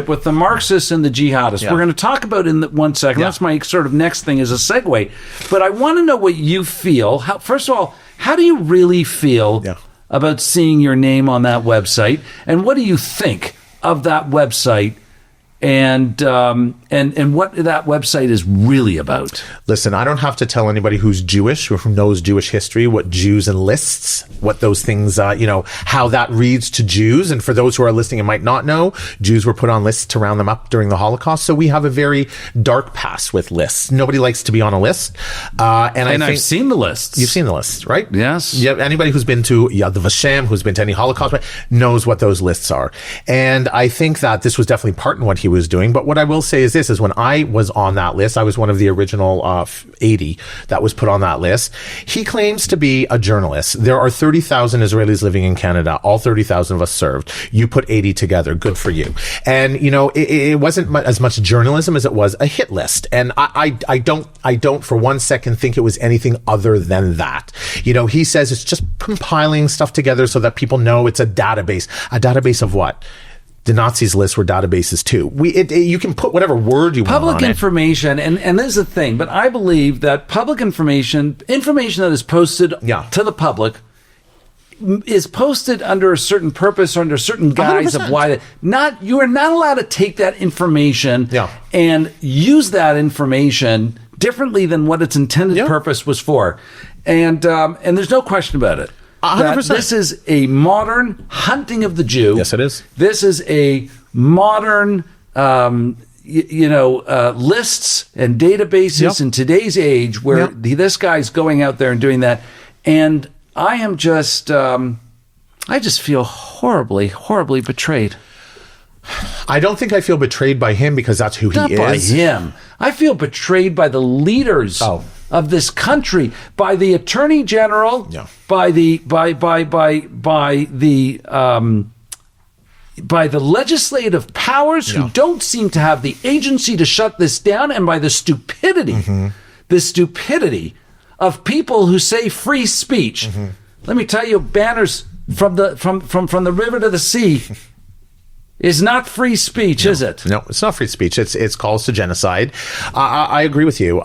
with the Marxists and the jihadists, we're going to talk about in 1 second. That's my sort of next thing as a segue. But I want to know what you feel. First of all, how do you really feel about seeing your name on that website? And what do you think of that website? And what that website is really about. Listen, I don't have to tell anybody who's Jewish or who knows Jewish history what Jews enlists, what those things, how that reads to Jews. And for those who are listening and might not know, Jews were put on lists to round them up during the Holocaust. So we have a very dark past with lists. Nobody likes to be on a list. And I've seen the lists. You've seen the lists, right? Yes. Yeah. Anybody who's been to Yad Vashem, who's been to any Holocaust, knows what those lists are. And I think that this was definitely part in what he was doing. But what I will say is this, is when I was on that list, I was one of the original 80 that was put on that list. He claims to be a journalist. There are 30,000 Israelis living in Canada. All 30,000 of us served. You put 80 together. Good for you. And, it wasn't as much journalism as it was a hit list. And I don't for 1 second think it was anything other than that. He says it's just compiling stuff together so that people know it's a database. A database of what? The Nazis' lists were databases too. You can put whatever word you want on it. Public information, and this is the thing, but I believe that public information that is posted to the public, is posted under a certain purpose or under certain guise 100%. Of why you are not allowed to take that information and use that information differently than what its intended purpose was for. And there's no question about it. 100%. This is a modern hunting of the Jew. Yes, it is. This is a modern, lists and databases in today's age where this guy's going out there and doing that. And I am just, I just feel horribly, horribly betrayed. I don't think I feel betrayed by him because that's who he is. Not by him. I feel betrayed by the leaders of this country, by the Attorney General, by the legislative powers who don't seem to have the agency to shut this down, and by the stupidity, of people who say free speech. Let me tell you, banners from the river to the sea. Is not free speech, is it? No, it's not free speech. It's calls to genocide. I agree with you.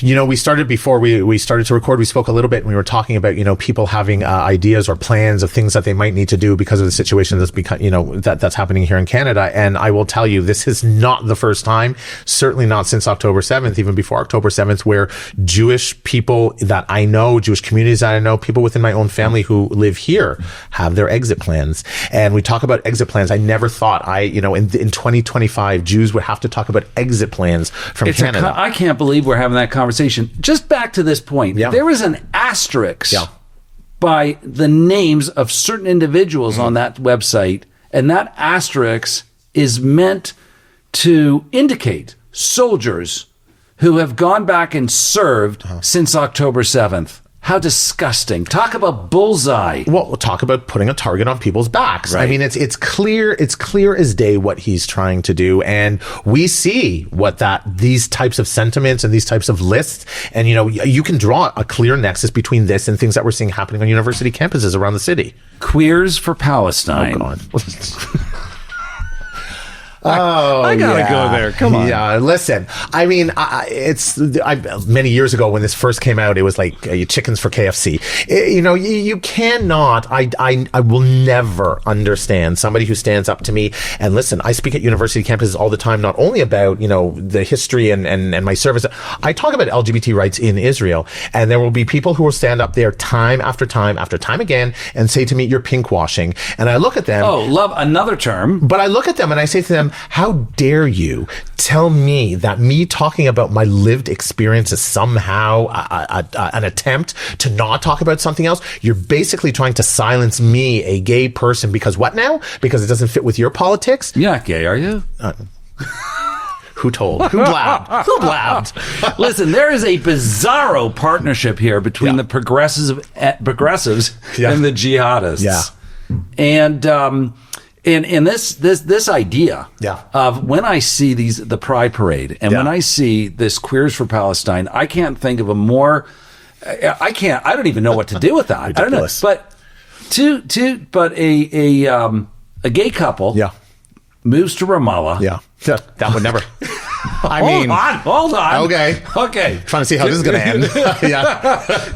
We started before we started to record. We spoke a little bit and we were talking about, people having ideas or plans of things that they might need to do because of the situation that's become, that's happening here in Canada. And I will tell you, this is not the first time, certainly not since October 7th, even before October 7th, where Jewish people that I know, Jewish communities that I know, people within my own family who live here have their exit plans. And we talk about exit plans. I never thought in 2025, Jews would have to talk about exit plans from Canada. I can't believe we're having that conversation. Just back to this point, there is an asterisk by the names of certain individuals on that website, and that asterisk is meant to indicate soldiers who have gone back and served since October 7th. How disgusting. Talk about bullseye. Well, we'll talk about putting a target on people's backs. Right. I mean, it's clear as day what he's trying to do. And we see what these types of sentiments and these types of lists, and you can draw a clear nexus between this and things that we're seeing happening on university campuses around the city. Queers for Palestine. Oh, God. I gotta go there. Come on. Yeah, listen. I mean, many years ago when this first came out, it was like chickens for KFC. You cannot. I will never understand somebody who stands up to me and listen. I speak at university campuses all the time, not only about the history and my service. I talk about LGBT rights in Israel, and there will be people who will stand up there time after time after time again and say to me, "You're pinkwashing," and I look at them. Oh, love another term. But I look at them and I say to them, how dare you tell me that me talking about my lived experience is somehow an attempt to not talk about something else? You're basically trying to silence me, a gay person, because what now? Because it doesn't fit with your politics? You're not gay, are you? Who told? Who blabbed? Who blabbed? Listen, there is a bizarro partnership here between the progressives and the jihadists. Yeah. And this idea of when I see the Pride Parade and when I see this Queers for Palestine, I can't think of a more. I don't even know what to do with that. Ridiculous. I don't know. But a gay couple moves to Ramallah. Yeah, that would never. Hold on. Okay. Trying to see how this is going to end.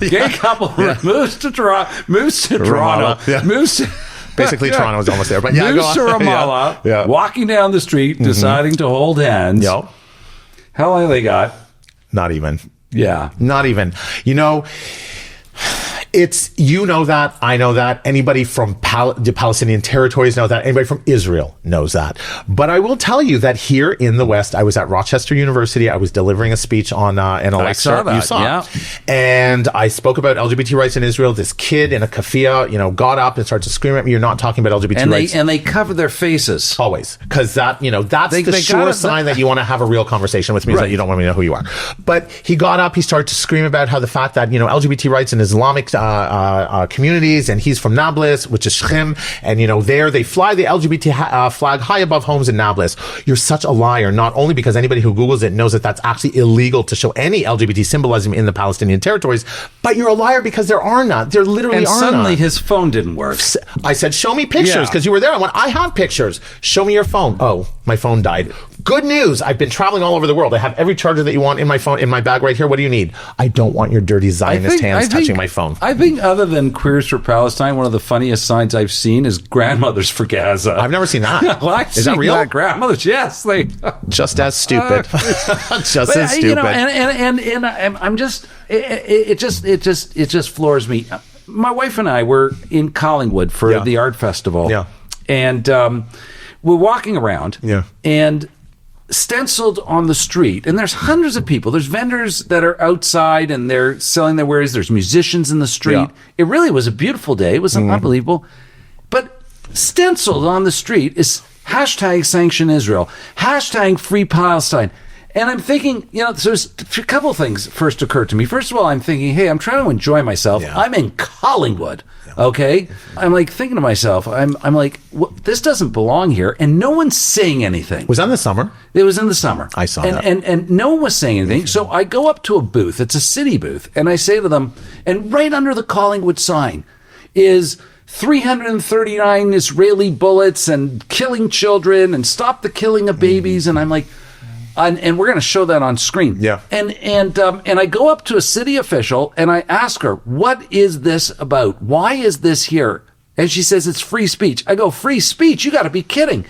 Gay couple moves to Toronto. Ramallah. Moves to. Basically, Toronto is almost there, but moves to Ramallah. Walking down the street, deciding to hold hands. Yep. How long have they got? Not even. Yeah. Not even. It's, that, I know that, anybody from the Palestinian territories know that, anybody from Israel knows that. But I will tell you that here in the West, I was at Rochester University, I was delivering a speech on an lecture. Saw that. You saw. And I spoke about LGBT rights in Israel. This kid in a kafia, got up and started to scream at me, "You're not talking about LGBT rights." And they cover their faces. Always. Because that's the sure sign that you want to have a real conversation with me, is that you don't want me to know who you are. But he got up, he started to scream about how the fact that, LGBT rights in Islamic communities, and he's from Nablus, which is Shechem, and there they fly the LGBT flag high above homes in Nablus. You're such a liar, not only because anybody who Googles it knows that that's actually illegal to show any LGBT symbolism in the Palestinian territories, but you're a liar because there are none. There literally are none. And suddenly his phone didn't work. I said, "Show me pictures," because you were there. I went, "I have pictures. Show me your phone." Oh, my phone died. Good news. I've been traveling all over the world. I have every charger that you want in my phone, in my bag right here. What do you need? I don't want your dirty Zionist hands touching my phone. I think other than Queers for Palestine, one of the funniest signs I've seen is Grandmothers for Gaza. I've never seen that. Is that real? Grandmothers, yes. Just as stupid. Just as stupid. And I'm just, it just floors me. My wife and I were in Collingwood for the art festival. Yeah. And we're walking around. Yeah. And stenciled on the street, and there's hundreds of people. There's vendors that are outside and they're selling their wares. There's musicians in the street. Yeah. It really was a beautiful day. It was unbelievable. But stenciled on the street is #Sanction Israel, #Free Palestine. And I'm thinking, so a couple of things first occurred to me. First of all, I'm thinking, hey, I'm trying to enjoy myself. Yeah. I'm in Collingwood. Okay. I'm like thinking to myself, I'm like, this doesn't belong here. And no one's saying anything. Was that in the summer? It was in the summer. I saw that. And no one was saying anything. So I go up to a booth. It's a city booth. And I say to them, and right under the Collingwood sign is 339 Israeli bullets and killing children and stop the killing of babies. And I'm like, and we're going to show that on screen. Yeah. And I go up to a city official and I ask her, "What is this about? Why is this here?" And she says, "It's free speech." I go, "Free speech? You got to be kidding.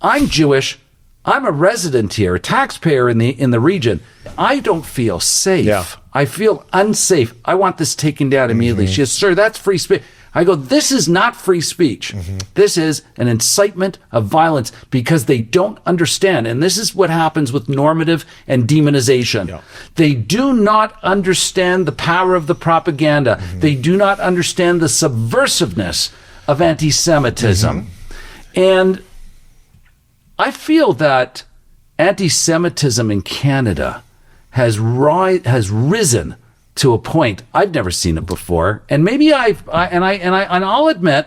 I'm Jewish. I'm a resident here, a taxpayer in the region. I don't feel safe. Yeah. I feel unsafe. I want this taken down immediately." She says, "Sir, that's free speech." I go, "This is not free speech. This is an incitement of violence because they don't understand." And this is what happens with normative and demonization. Yeah. They do not understand the power of the propaganda. They do not understand the subversiveness of anti-Semitism. And I feel that anti-Semitism in Canada has risen to a point I've never seen it before, and maybe I'll admit,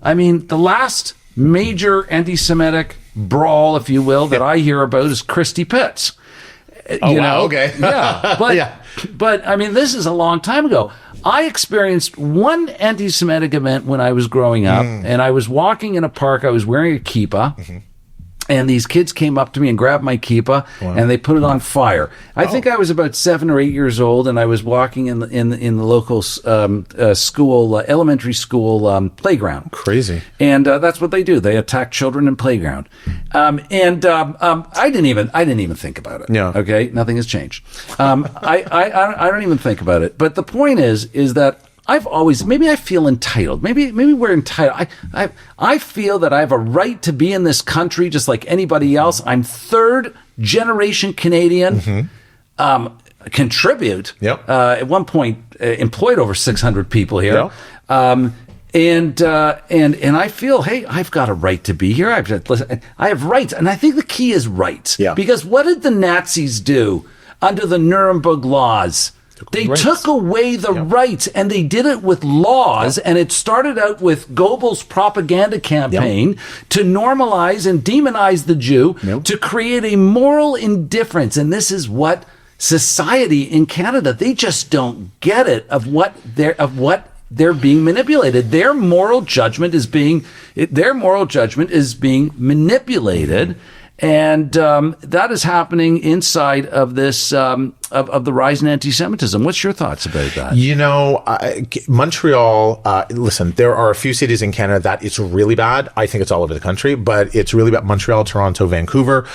I mean, the last major anti-Semitic brawl, if you will, that I hear about is Christy Pitts. Okay, yeah, but I mean, this is a long time ago. I experienced one anti-Semitic event when I was growing up, and I was walking in a park. I was wearing a kippah, And these kids came up to me and grabbed my kippah, and they put it on fire. I think I was about 7 or 8 years old, and I was walking in the local school, elementary school playground. Crazy. And that's what they do. They attack children in playground. I didn't even think about it. Yeah. Okay. Nothing has changed. I don't even think about it. But the point is that I've always, maybe I feel entitled. Maybe we're entitled. I feel that I have a right to be in this country just like anybody else. I'm third generation Canadian. Contribute. Yep. At one point, employed over 600 people here. Yep. And I feel, hey, I've got a right to be here. I have rights, and I think the key is rights. Yeah. Because what did the Nazis do under the Nuremberg laws? They took away the rights, and they did it with laws, and it started out with Goebbels' propaganda campaign to normalize and demonize the Jew, to create a moral indifference. And this is what society in Canada, they just don't get it, of what they're being manipulated. Their moral judgment is being manipulated. And that is happening inside of this of the rise in anti-Semitism. What's your thoughts about that? You know, Montreal, listen, there are a few cities in Canada that it's really bad. I think it's all over the country, but it's really bad. Montreal, Toronto, Vancouver.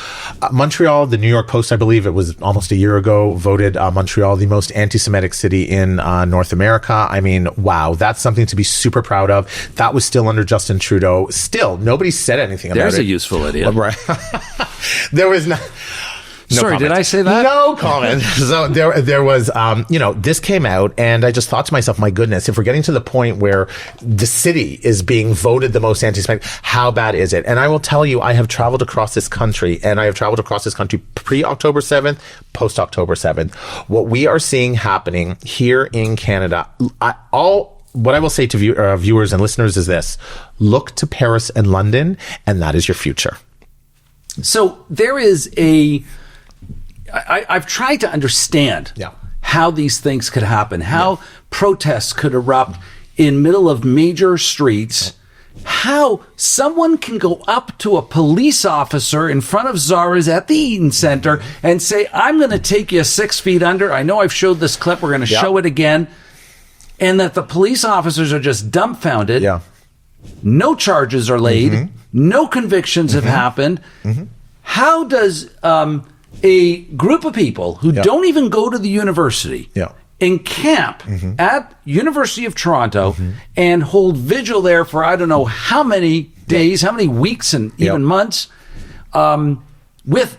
Montreal, the New York Post, I believe it was almost a year ago, voted Montreal the most anti-Semitic city in North America. I mean, wow, that's something to be super proud of. That was still under Justin Trudeau. Still, nobody said anything about it. There's a useful idiot. Right. There was no... Sorry, comment. Did I say that? No comment. So there was, this came out, and I just thought to myself, my goodness, if we're getting to the point where the city is being voted the most anti-Semitic, how bad is it? And I will tell you, I have traveled across this country, and I have traveled across this country pre-October 7th, post-October 7th. What we are seeing happening here in Canada, what I will say to viewers and listeners is this: look to Paris and London, and that is your future. So there is I've tried to understand how these things could happen, how protests could erupt in middle of major streets, how someone can go up to a police officer in front of Zara's at the Eaton Center and say, I'm going to take you 6 feet under. I know I've showed this clip. We're going to show it again. And that the police officers are just dumbfounded. Yeah. No charges are laid. No convictions have happened. How does a group of people who don't even go to the university encamp at University of Toronto and hold vigil there for I don't know how many days, how many weeks, and even months, with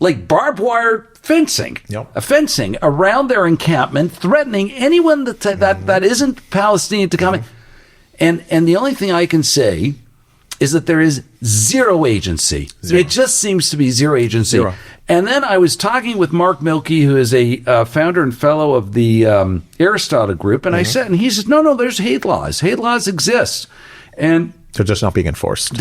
like barbed wire fencing, fencing around their encampment, threatening anyone that isn't Palestinian to come in. And the only thing I can say is that there is zero agency. It just seems to be zero agency. And then I was talking with Mark Milkey, who is a founder and fellow of the Aristotle Group, and I said, and he says, no, there's hate laws. Hate laws exist. And they're just not being enforced.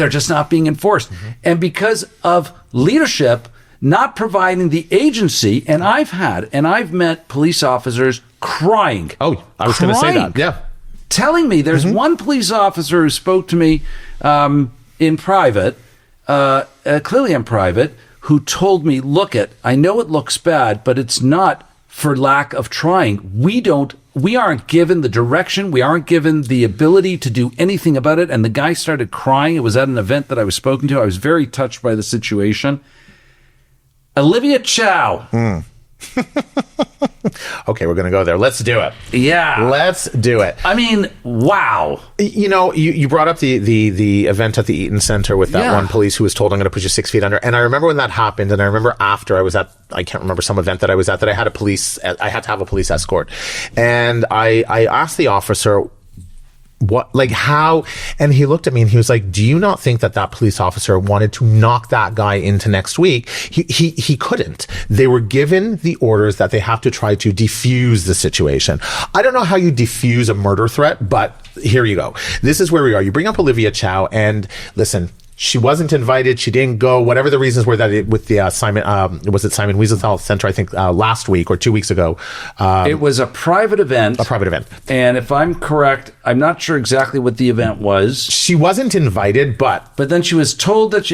And because of leadership not providing the agency, and I've met police officers crying. Oh, I was going to say that. Yeah. Telling me there's one police officer who spoke to me in private, clearly in private, who told me, I know it looks bad, but it's not for lack of trying. We aren't given the direction. We aren't given the ability to do anything about it. And the guy started crying. It was at an event that I was spoken to. I was very touched by the situation. Olivia Chow. Okay, we're going to go there. Let's do it. Yeah. Let's do it. I mean, wow. You know, you brought up the event at the Eaton Center with that one police who was told, I'm going to put you 6 feet under. And I remember when that happened, and I remember after I was at, I can't remember, some event that I was at, that I had to have a police escort. And I asked the officer, how, and he looked at me and he was like, do you not think that police officer wanted to knock that guy into next week? He couldn't. They were given the orders that they have to try to defuse the situation. I don't know how you defuse a murder threat, but here you go. This is where we are. You bring up Olivia Chow, and listen, she wasn't invited. She didn't go. Whatever the reasons were with the Simon Wiesenthal Center, I think last week or 2 weeks ago. It was a private event. And if I'm correct, I'm not sure exactly what the event was. She wasn't invited, but then she was told that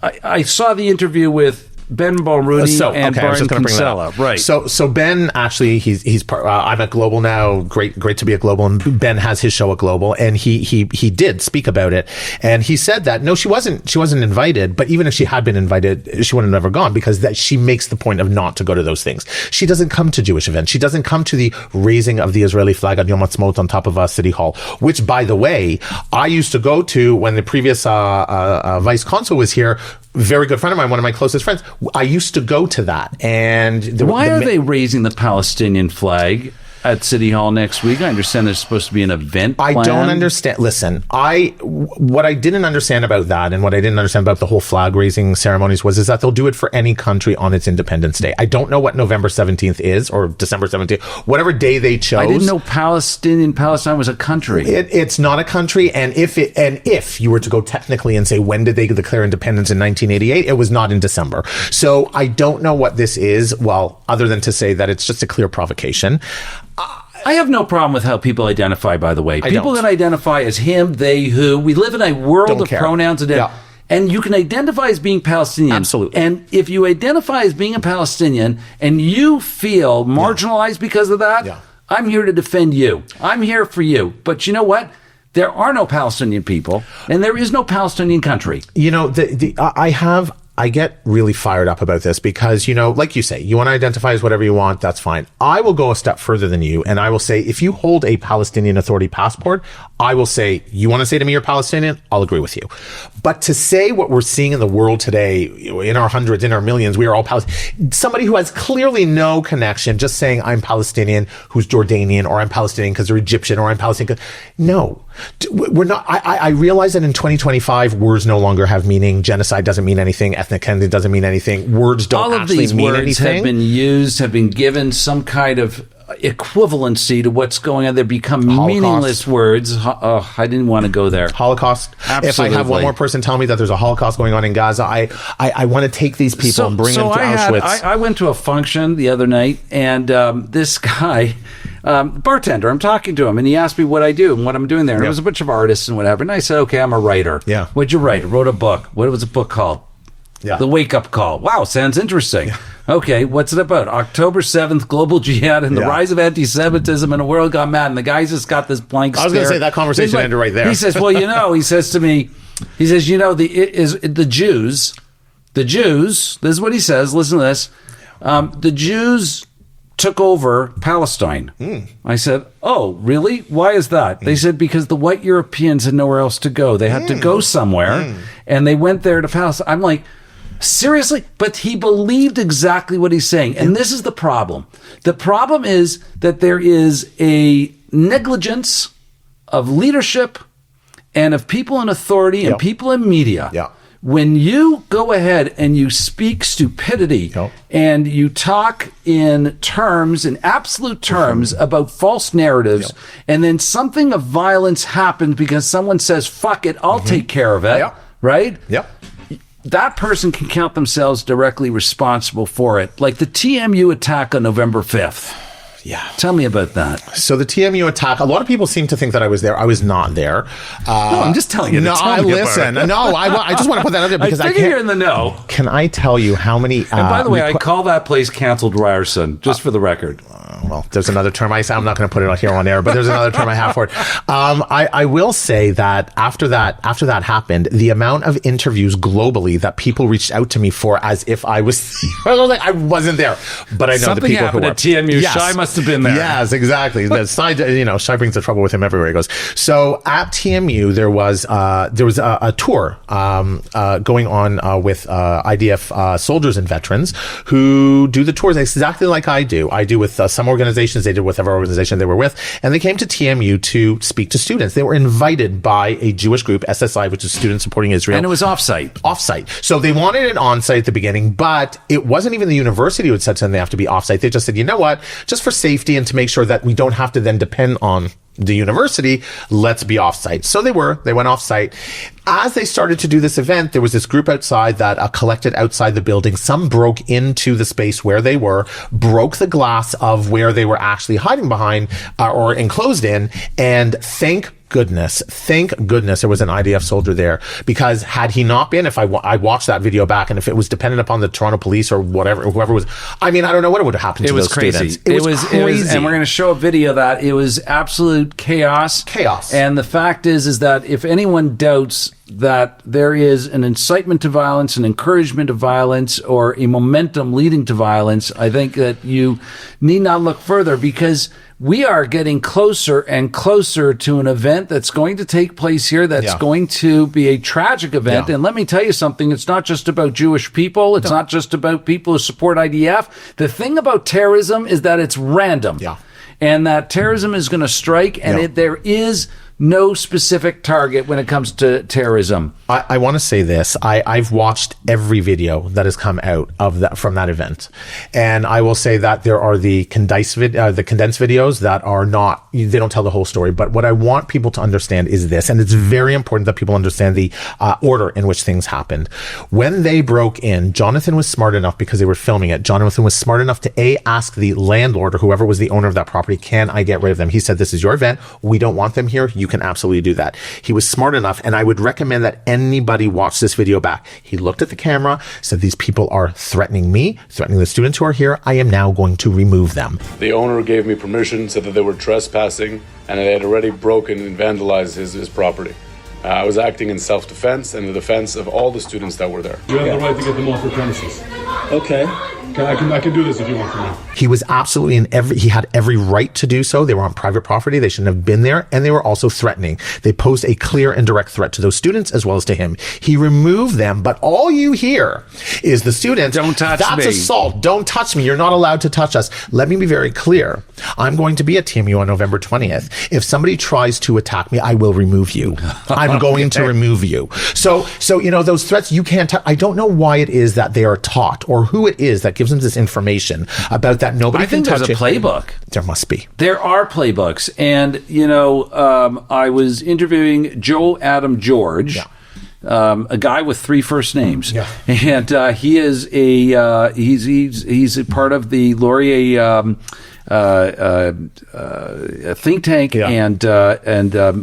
I saw the interview with Ben Balrooney and Brian Kinsella. Right. So Ben actually he's part, I'm at Global now. Great to be at Global, and Ben has his show at Global, and he did speak about it, and he said that no, she wasn't invited, but even if she had been invited, she would have never gone, because that she makes the point of not to go to those things. She doesn't come to Jewish events. She doesn't come to the raising of the Israeli flag on Yom Ha'atzmaut on top of City Hall, which, by the way, I used to go to when the previous vice consul was here. Very good friend of mine, one of my closest friends. I used to go to that. And why are they raising the Palestinian flag at City Hall next week? I understand there's supposed to be an event planned. I don't understand. Listen, what I didn't understand about that, and what I didn't understand about the whole flag raising ceremonies is that they'll do it for any country on its Independence Day. I don't know what November 17th is, or December 17th, whatever day they chose. I didn't know Palestine was a country. It's not a country, and if you were to go technically and say when did they declare independence in 1988, it was not in December. So I don't know what this is. Well, other than to say that it's just a clear provocation. I have no problem with how people identify, by the way. People that identify as him, they, who. We live in a world of pronouns and you can identify as being Palestinian. Absolutely. And if you identify as being a Palestinian and you feel marginalized because of that, I'm here to defend you. I'm here for you. But you know what? There are no Palestinian people, and there is no Palestinian country. You know, I get really fired up about this because, you know, like you say, you want to identify as whatever you want, that's fine. I will go a step further than you, and I will say, if you hold a Palestinian Authority passport, I will say, you want to say to me you're Palestinian? I'll agree with you. But to say what we're seeing in the world today, in our hundreds, in our millions, we are all Palestinian. Somebody who has clearly no connection, just saying I'm Palestinian, who's Jordanian, or I'm Palestinian because they're Egyptian, or I'm Palestinian. No, we're not. I realize that in 2025, words no longer have meaning. Genocide doesn't mean anything. Ethnic cleansing doesn't mean anything. Words don't actually mean anything. All of these words have been given some kind of equivalency to what's going on. They become meaningless words. I didn't want to go there. Holocaust. Absolutely. If I have one more person tell me that there's a Holocaust going on in Gaza, I want to take these people and bring them to Auschwitz. I went to a function the other night, and this guy, bartender, I'm talking to him, and he asked me what I do and what I'm doing there. And it was a bunch of artists and whatever. And I said, okay, I'm a writer. Yeah. What'd you write? I wrote a book. What was the book called? Yeah. The Wake Up Call. Wow, sounds interesting. Yeah. Okay, what's it about? October 7th, global jihad and the rise of anti-Semitism in a world gone mad. And the guy's just got this blank stare. I was going to say, that conversation ended right there. He says, well, you know, he says to me, the Jews, this is what he says, listen to this, the Jews took over Palestine. I said, oh, really? Why is that? They said, because the white Europeans had nowhere else to go. They had to go somewhere, and they went there to Palestine. I'm like, seriously? But he believed exactly what he's saying. And this is the problem. The problem is that there is a negligence of leadership and of people in authority and people in media. Yeah. When you go ahead and you speak stupidity and you talk in terms, in absolute terms, about false narratives, and then something of violence happens because someone says, fuck it, I'll take care of it, right? Yep. That person can count themselves directly responsible for it. Like the TMU attack on November 5th. Yeah. Tell me about that. So the TMU attack, a lot of people seem to think that I was there. I was not there. No, I'm just telling you. No, I just want to put that out there because I figure you're in the know. Can I tell you how many... and by the way, I call that place canceled Ryerson, just for the record. Well, there's another term. I'm not going to put it here on air, but there's another term I have for it. I will say that after that happened, the amount of interviews globally that people reached out to me for as if I was... I wasn't there, but I know something the people who were. Something happened at TMU. Yes. Shai must have been there. Yes, exactly. Shai brings the trouble with him everywhere he goes. So at TMU, there was a tour going on with IDF soldiers and veterans who do the tours exactly like I do. I do with some organizations. They did with whatever organization they were with, and they came to TMU to speak to students. They were invited by a Jewish group, SSI, which is Students Supporting Israel. And it was offsite. Offsite. So they wanted it on-site at the beginning, but it wasn't even the university who had said to them they have to be offsite. They just said, you know what, just for safety and to make sure that we don't have to then depend on the university, let's be offsite. So they went offsite. As they started to do this event, there was this group outside that collected outside the building. Some broke into the space where they were, broke the glass of where they were actually hiding behind or enclosed in, and thank goodness there was an IDF soldier there, because had he not been, if I watched that video back, and if it was dependent upon the Toronto police or whatever, whoever was, I mean, I don't know what would have happened to those students. It was crazy. And we're going to show a video that it was absolute chaos. And the fact is that if anyone doubts that there is an incitement to violence, an encouragement of violence, or a momentum leading to violence, I think that you need not look further, because we are getting closer and closer to an event that's going to take place here that's going to be a tragic event. And let me tell you something, it's not just about Jewish people. It's not just about people who support IDF. The thing about terrorism is that it's random. And that terrorism is going to strike, and there is no specific target when it comes to terrorism. I want to say this. I've watched every video that has come out of that from that event, and I will say that there are the condensed videos that are not. They don't tell the whole story. But what I want people to understand is this, and it's very important that people understand the order in which things happened. When they broke in, Jonathan was smart enough, because they were filming it. Jonathan was smart enough to ask the landlord or whoever was the owner of that property, "Can I get rid of them?" He said, "This is your event. We don't want them here. You can absolutely do that." He was smart enough, and I would recommend that anybody watch this video back. He looked at the camera, said, "These people are threatening me, threatening the students who are here. I am now going to remove them." The owner gave me permission, said that they were trespassing, and they had already broken and vandalized his property. I was acting in self-defense and the defense of all the students that were there. You have the right to get them off the premises. Okay. I can do this if you want from me. He was absolutely he had every right to do so. They were on private property. They shouldn't have been there. And they were also threatening. They posed a clear and direct threat to those students as well as to him. He removed them, but all you hear is the students, "Don't touch me. That's assault. Don't touch me. You're not allowed to touch us." Let me be very clear. I'm going to be at TMU on November 20th. If somebody tries to attack me, I will remove you. I'm going to remove you. So, those threats, you can't I don't know why it is that they are taught, or who it is that gives them this information about that nobody can touch it. I think there's a playbook. There must be. There are playbooks. And, I was interviewing Joe Adam George, a guy with 3 first names. And he is he's a part of the Laurier think tank, and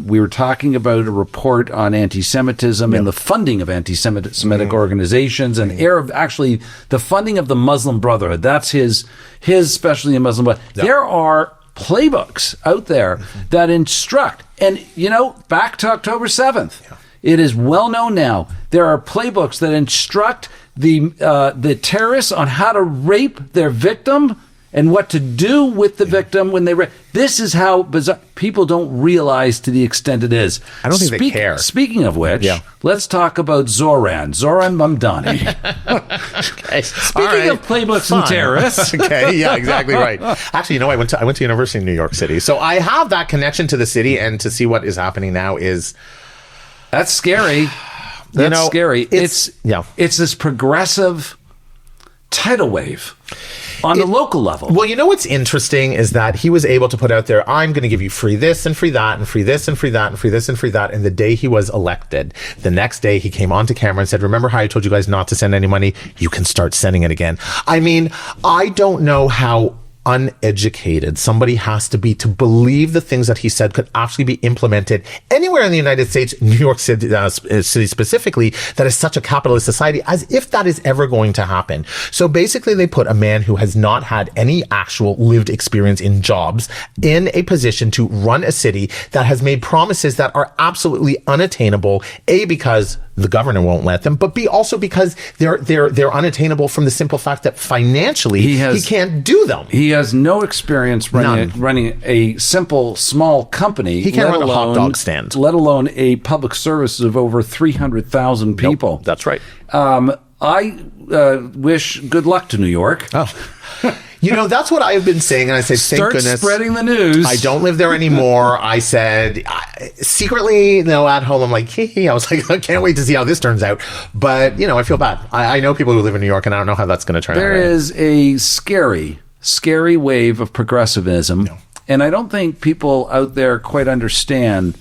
we were talking about a report on anti-Semitism and the funding of anti-Semitic organizations, and actually the funding of the Muslim Brotherhood. That's his specialty in Muslim Brotherhood. There are playbooks out there that instruct, and back to October 7th. It is well known now. There are playbooks that instruct the terrorists on how to rape their victim and what to do with the victim when they this is how bizarre. People don't realize to the extent it is. I don't think they care. Speaking of which, let's talk about Zoran Mamdani. Okay. Speaking of playbooks and terrorists. Okay, yeah, exactly right. Actually, I went to university in New York City, so I have that connection to the city, and to see what is happening now is that's scary. That's scary. It's this progressive tidal wave on the local level. Well, what's interesting is that he was able to put out there, "I'm going to give you free this and free that and free this and free that and free this and free that." And the day he was elected, the next day he came onto camera and said, "Remember how I told you guys not to send any money? You can start sending it again." I mean, I don't know how uneducated somebody has to be to believe the things that he said could actually be implemented anywhere in the United States, New York City, specifically, that is such a capitalist society, as if that is ever going to happen. So basically, they put a man who has not had any actual lived experience in jobs in a position to run a city that has made promises that are absolutely unattainable, A, because the governor won't let them, but B, also because they're unattainable from the simple fact that financially he can't do them. He has no experience running a simple small company. He can't run a hot dog stand, let alone a public service of over 300,000 people. Nope, that's right. I wish good luck to New York. Oh. That's what I have been saying, and I said, thank goodness. Start spreading the news. I don't live there anymore. I said, secretly, at home, I'm like, hee. I was like, I can't wait to see how this turns out. But, I feel bad. I know people who live in New York, and I don't know how that's going to turn out. There is a scary wave of progressivism, and I don't think people out there quite understand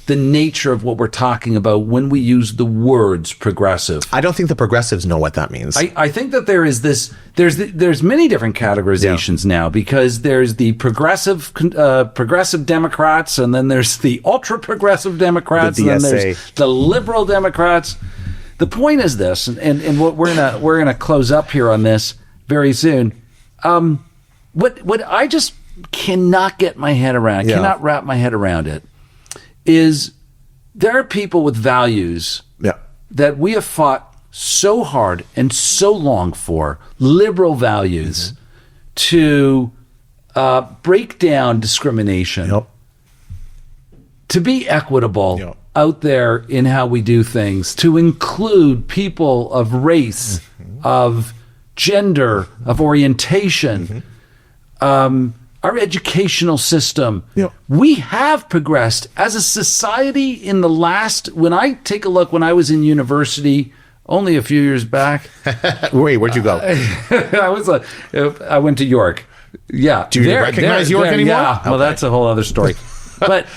the nature of what we're talking about when we use the words progressive. I don't think the progressives know what that means. I think that there is this. There's many different categorizations now, because there's the progressive Democrats, and then there's the ultra progressive Democrats, and then there's the liberal Democrats. The point is this, and what we're gonna close up here on this very soon. What I just cannot get my head around, cannot wrap my head around it, is there are people with values that we have fought so hard and so long for, liberal values, to break down discrimination, to be equitable out there in how we do things, to include people of race, of gender, of orientation, our educational system. We have progressed as a society in the last, when I take a look, when I was in university only a few years back. Wait, where'd you go? I went to York. Yeah. Do you recognize York anymore? Yeah. Okay. Well, that's a whole other story. but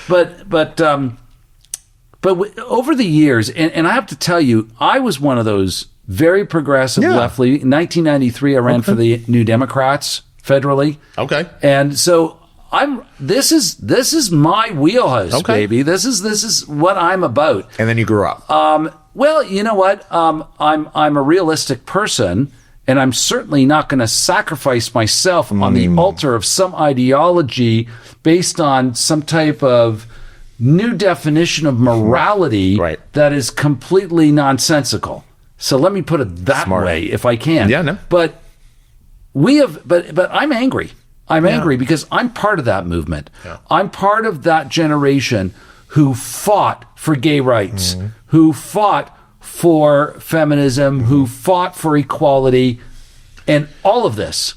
over the years, and I have to tell you, I was one of those very progressive left-leaning. In 1993, I ran for the New Democrats federally. Okay. And so this is my wheelhouse, baby. This is what I'm about. And then you grew up. Well, you know what? I'm a realistic person, and I'm certainly not going to sacrifice myself on the altar of some ideology based on some type of new definition of morality that is completely nonsensical. So let me put it that way, if I can. Yeah, no. But I'm angry. I'm angry because I'm part of that movement. Yeah. I'm part of that generation who fought for gay rights, who fought for feminism, who fought for equality, and all of this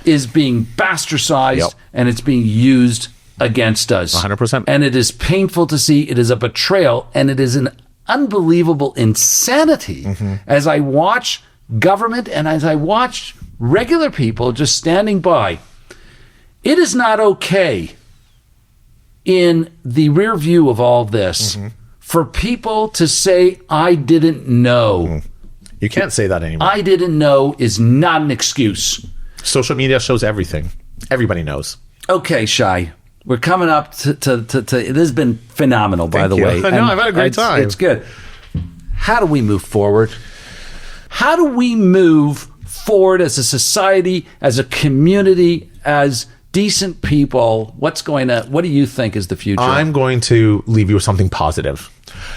is being bastardized and it's being used against us. 100%. And it is painful to see. It is a betrayal, and it is an unbelievable insanity as I watch government and as I watch regular people just standing by. It is not okay in the rear view of all this for people to say, I didn't know. You can't say that anymore. I didn't know is not an excuse. Social media shows everything. Everybody knows. Okay, Shai. We're coming up to this has been phenomenal, by the way. No, I've had a great time. It's good. How do we move forward? How do we move forward as a society, as a community, as decent people? What do you think is the future? I'm going to leave you with something positive.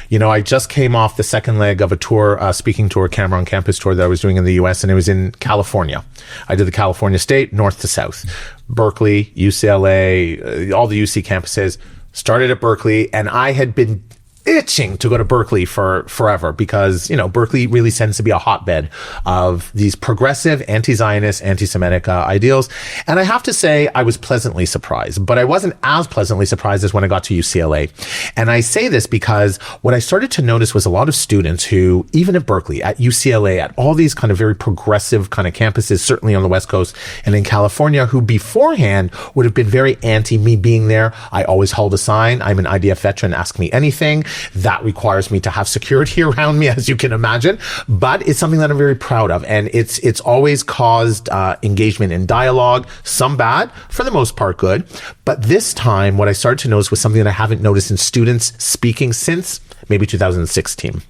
You know, I just came off the second leg of a tour, speaking tour, camera on campus tour that I was doing in the US, and it was in California. I did the California State, north to south. Berkeley, UCLA, all the UC campuses. Started at Berkeley, and I had been itching to go to Berkeley for forever because, you know, Berkeley really tends to be a hotbed of these progressive, anti-Zionist, anti-Semitic ideals. And I have to say, I was pleasantly surprised, but I wasn't as pleasantly surprised as when I got to UCLA. And I say this because what I started to notice was a lot of students who, even at Berkeley, at UCLA, at all these kind of very progressive kind of campuses, certainly on the West Coast and in California, who beforehand would have been very anti me being there. I always hold a sign. I'm an IDF veteran. Ask me anything. That requires me to have security around me, as you can imagine, but it's something that I'm very proud of. And it's always caused engagement in dialogue, some bad, for the most part good. But this time, what I started to notice was something that I haven't noticed in students speaking since maybe 2016.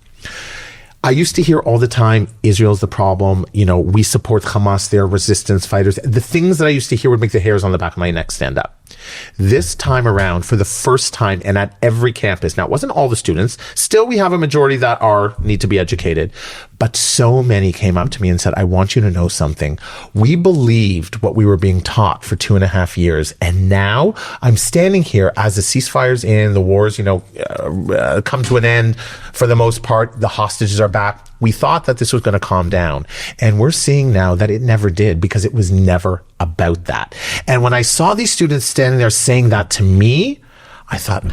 I used to hear all the time, Israel's the problem. You know, we support Hamas, they're resistance fighters. The things that I used to hear would make the hairs on the back of my neck stand up. This time around, for the first time, and at every campus, now it wasn't all the students, still we have a majority that need to be educated, but so many came up to me and said, I want you to know something. We believed what we were being taught for 2.5 years, and now I'm standing here as the ceasefires in, the wars, come to an end for the most part, the hostages are back. We thought that this was going to calm down, and we're seeing now that it never did, because it was never about that. And when I saw these students standing there saying that to me, I thought,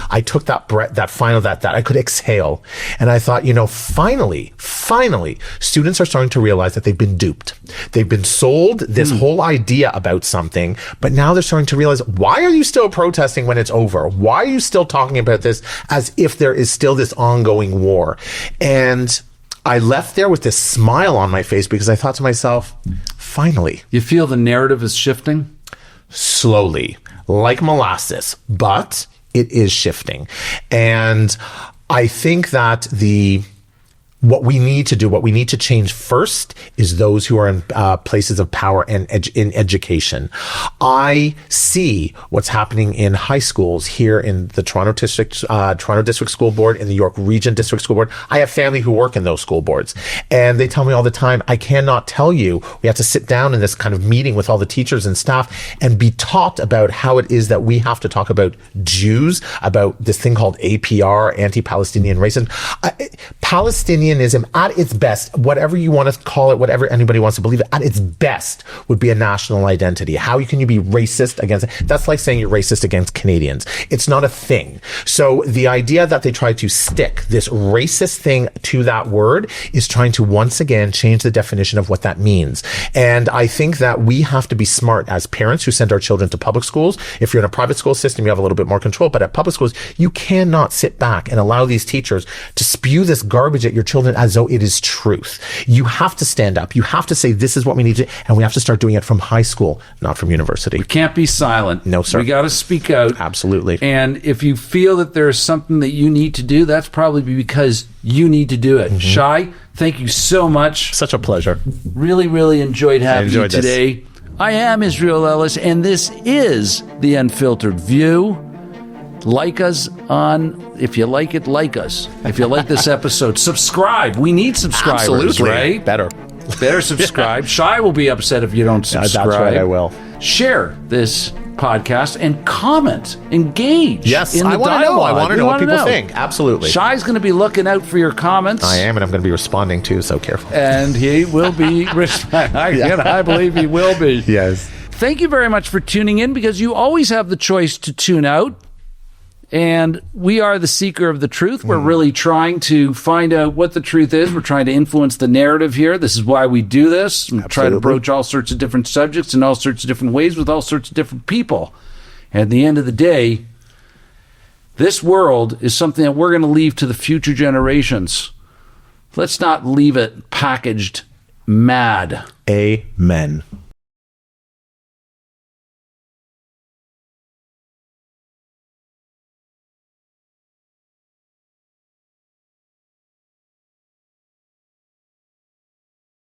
I took that breath, that I could exhale. And I thought, finally, students are starting to realize that they've been duped. They've been sold this whole idea about something, but now they're starting to realize, why are you still protesting when it's over? Why are you still talking about this as if there is still this ongoing war? And I left there with this smile on my face because I thought to myself, finally. You feel the narrative is shifting? Slowly, like molasses, but it is shifting. And I think that what we need to change first is those who are in places of power and in education. I see what's happening in high schools here in the Toronto District School Board, in the York Region District School Board. I have family who work in those school boards, and they tell me all the time, I cannot tell you. We have to sit down in this kind of meeting with all the teachers and staff and be taught about how it is that we have to talk about Jews, about this thing called APR, anti-Palestinian racism. Palestinianism at its best, whatever you want to call it, whatever anybody wants to believe it, at its best would be a national identity. How can you be racist against it? That's like saying you're racist against Canadians. It's not a thing. So the idea that they try to stick this racist thing to that word is trying to once again change the definition of what that means. And I think that we have to be smart as parents who send our children to public schools. If you're in a private school system, you have a little bit more control, but at public schools, you cannot sit back and allow these teachers to spew this garbage at your children as though it is truth. You have to stand up. You have to say, this is what we need to do, and we have to start doing it from high school, not from university. We can't be silent. No, sir. We got to speak out. Absolutely. And if you feel that there's something that you need to do, that's probably because you need to do it. Mm-hmm. Shai, thank you so much. Such a pleasure. Really, really enjoyed having you today. This. I am Israel Ellis, and this is The Unfiltered View. Like us if you like it, like us. If you like this episode, subscribe. We need subscribers, absolutely. Right? Better subscribe. Shai will be upset if you don't subscribe. That's right, I will. Share this podcast and comment, engage. Yes, in the dialogue. I want to know what people think. Absolutely. Shai's going to be looking out for your comments. I am, and I'm going to be responding too, so careful. And he will be I believe he will be. Yes. Thank you very much for tuning in, because you always have the choice to tune out. And we are the seeker of the truth. We're really trying to find out what the truth is. We're trying to influence the narrative here. This is why we do this. We try to broach all sorts of different subjects in all sorts of different ways with all sorts of different people. And at the end of the day, this world is something that we're going to leave to the future generations. Let's not leave it packaged mad. Amen.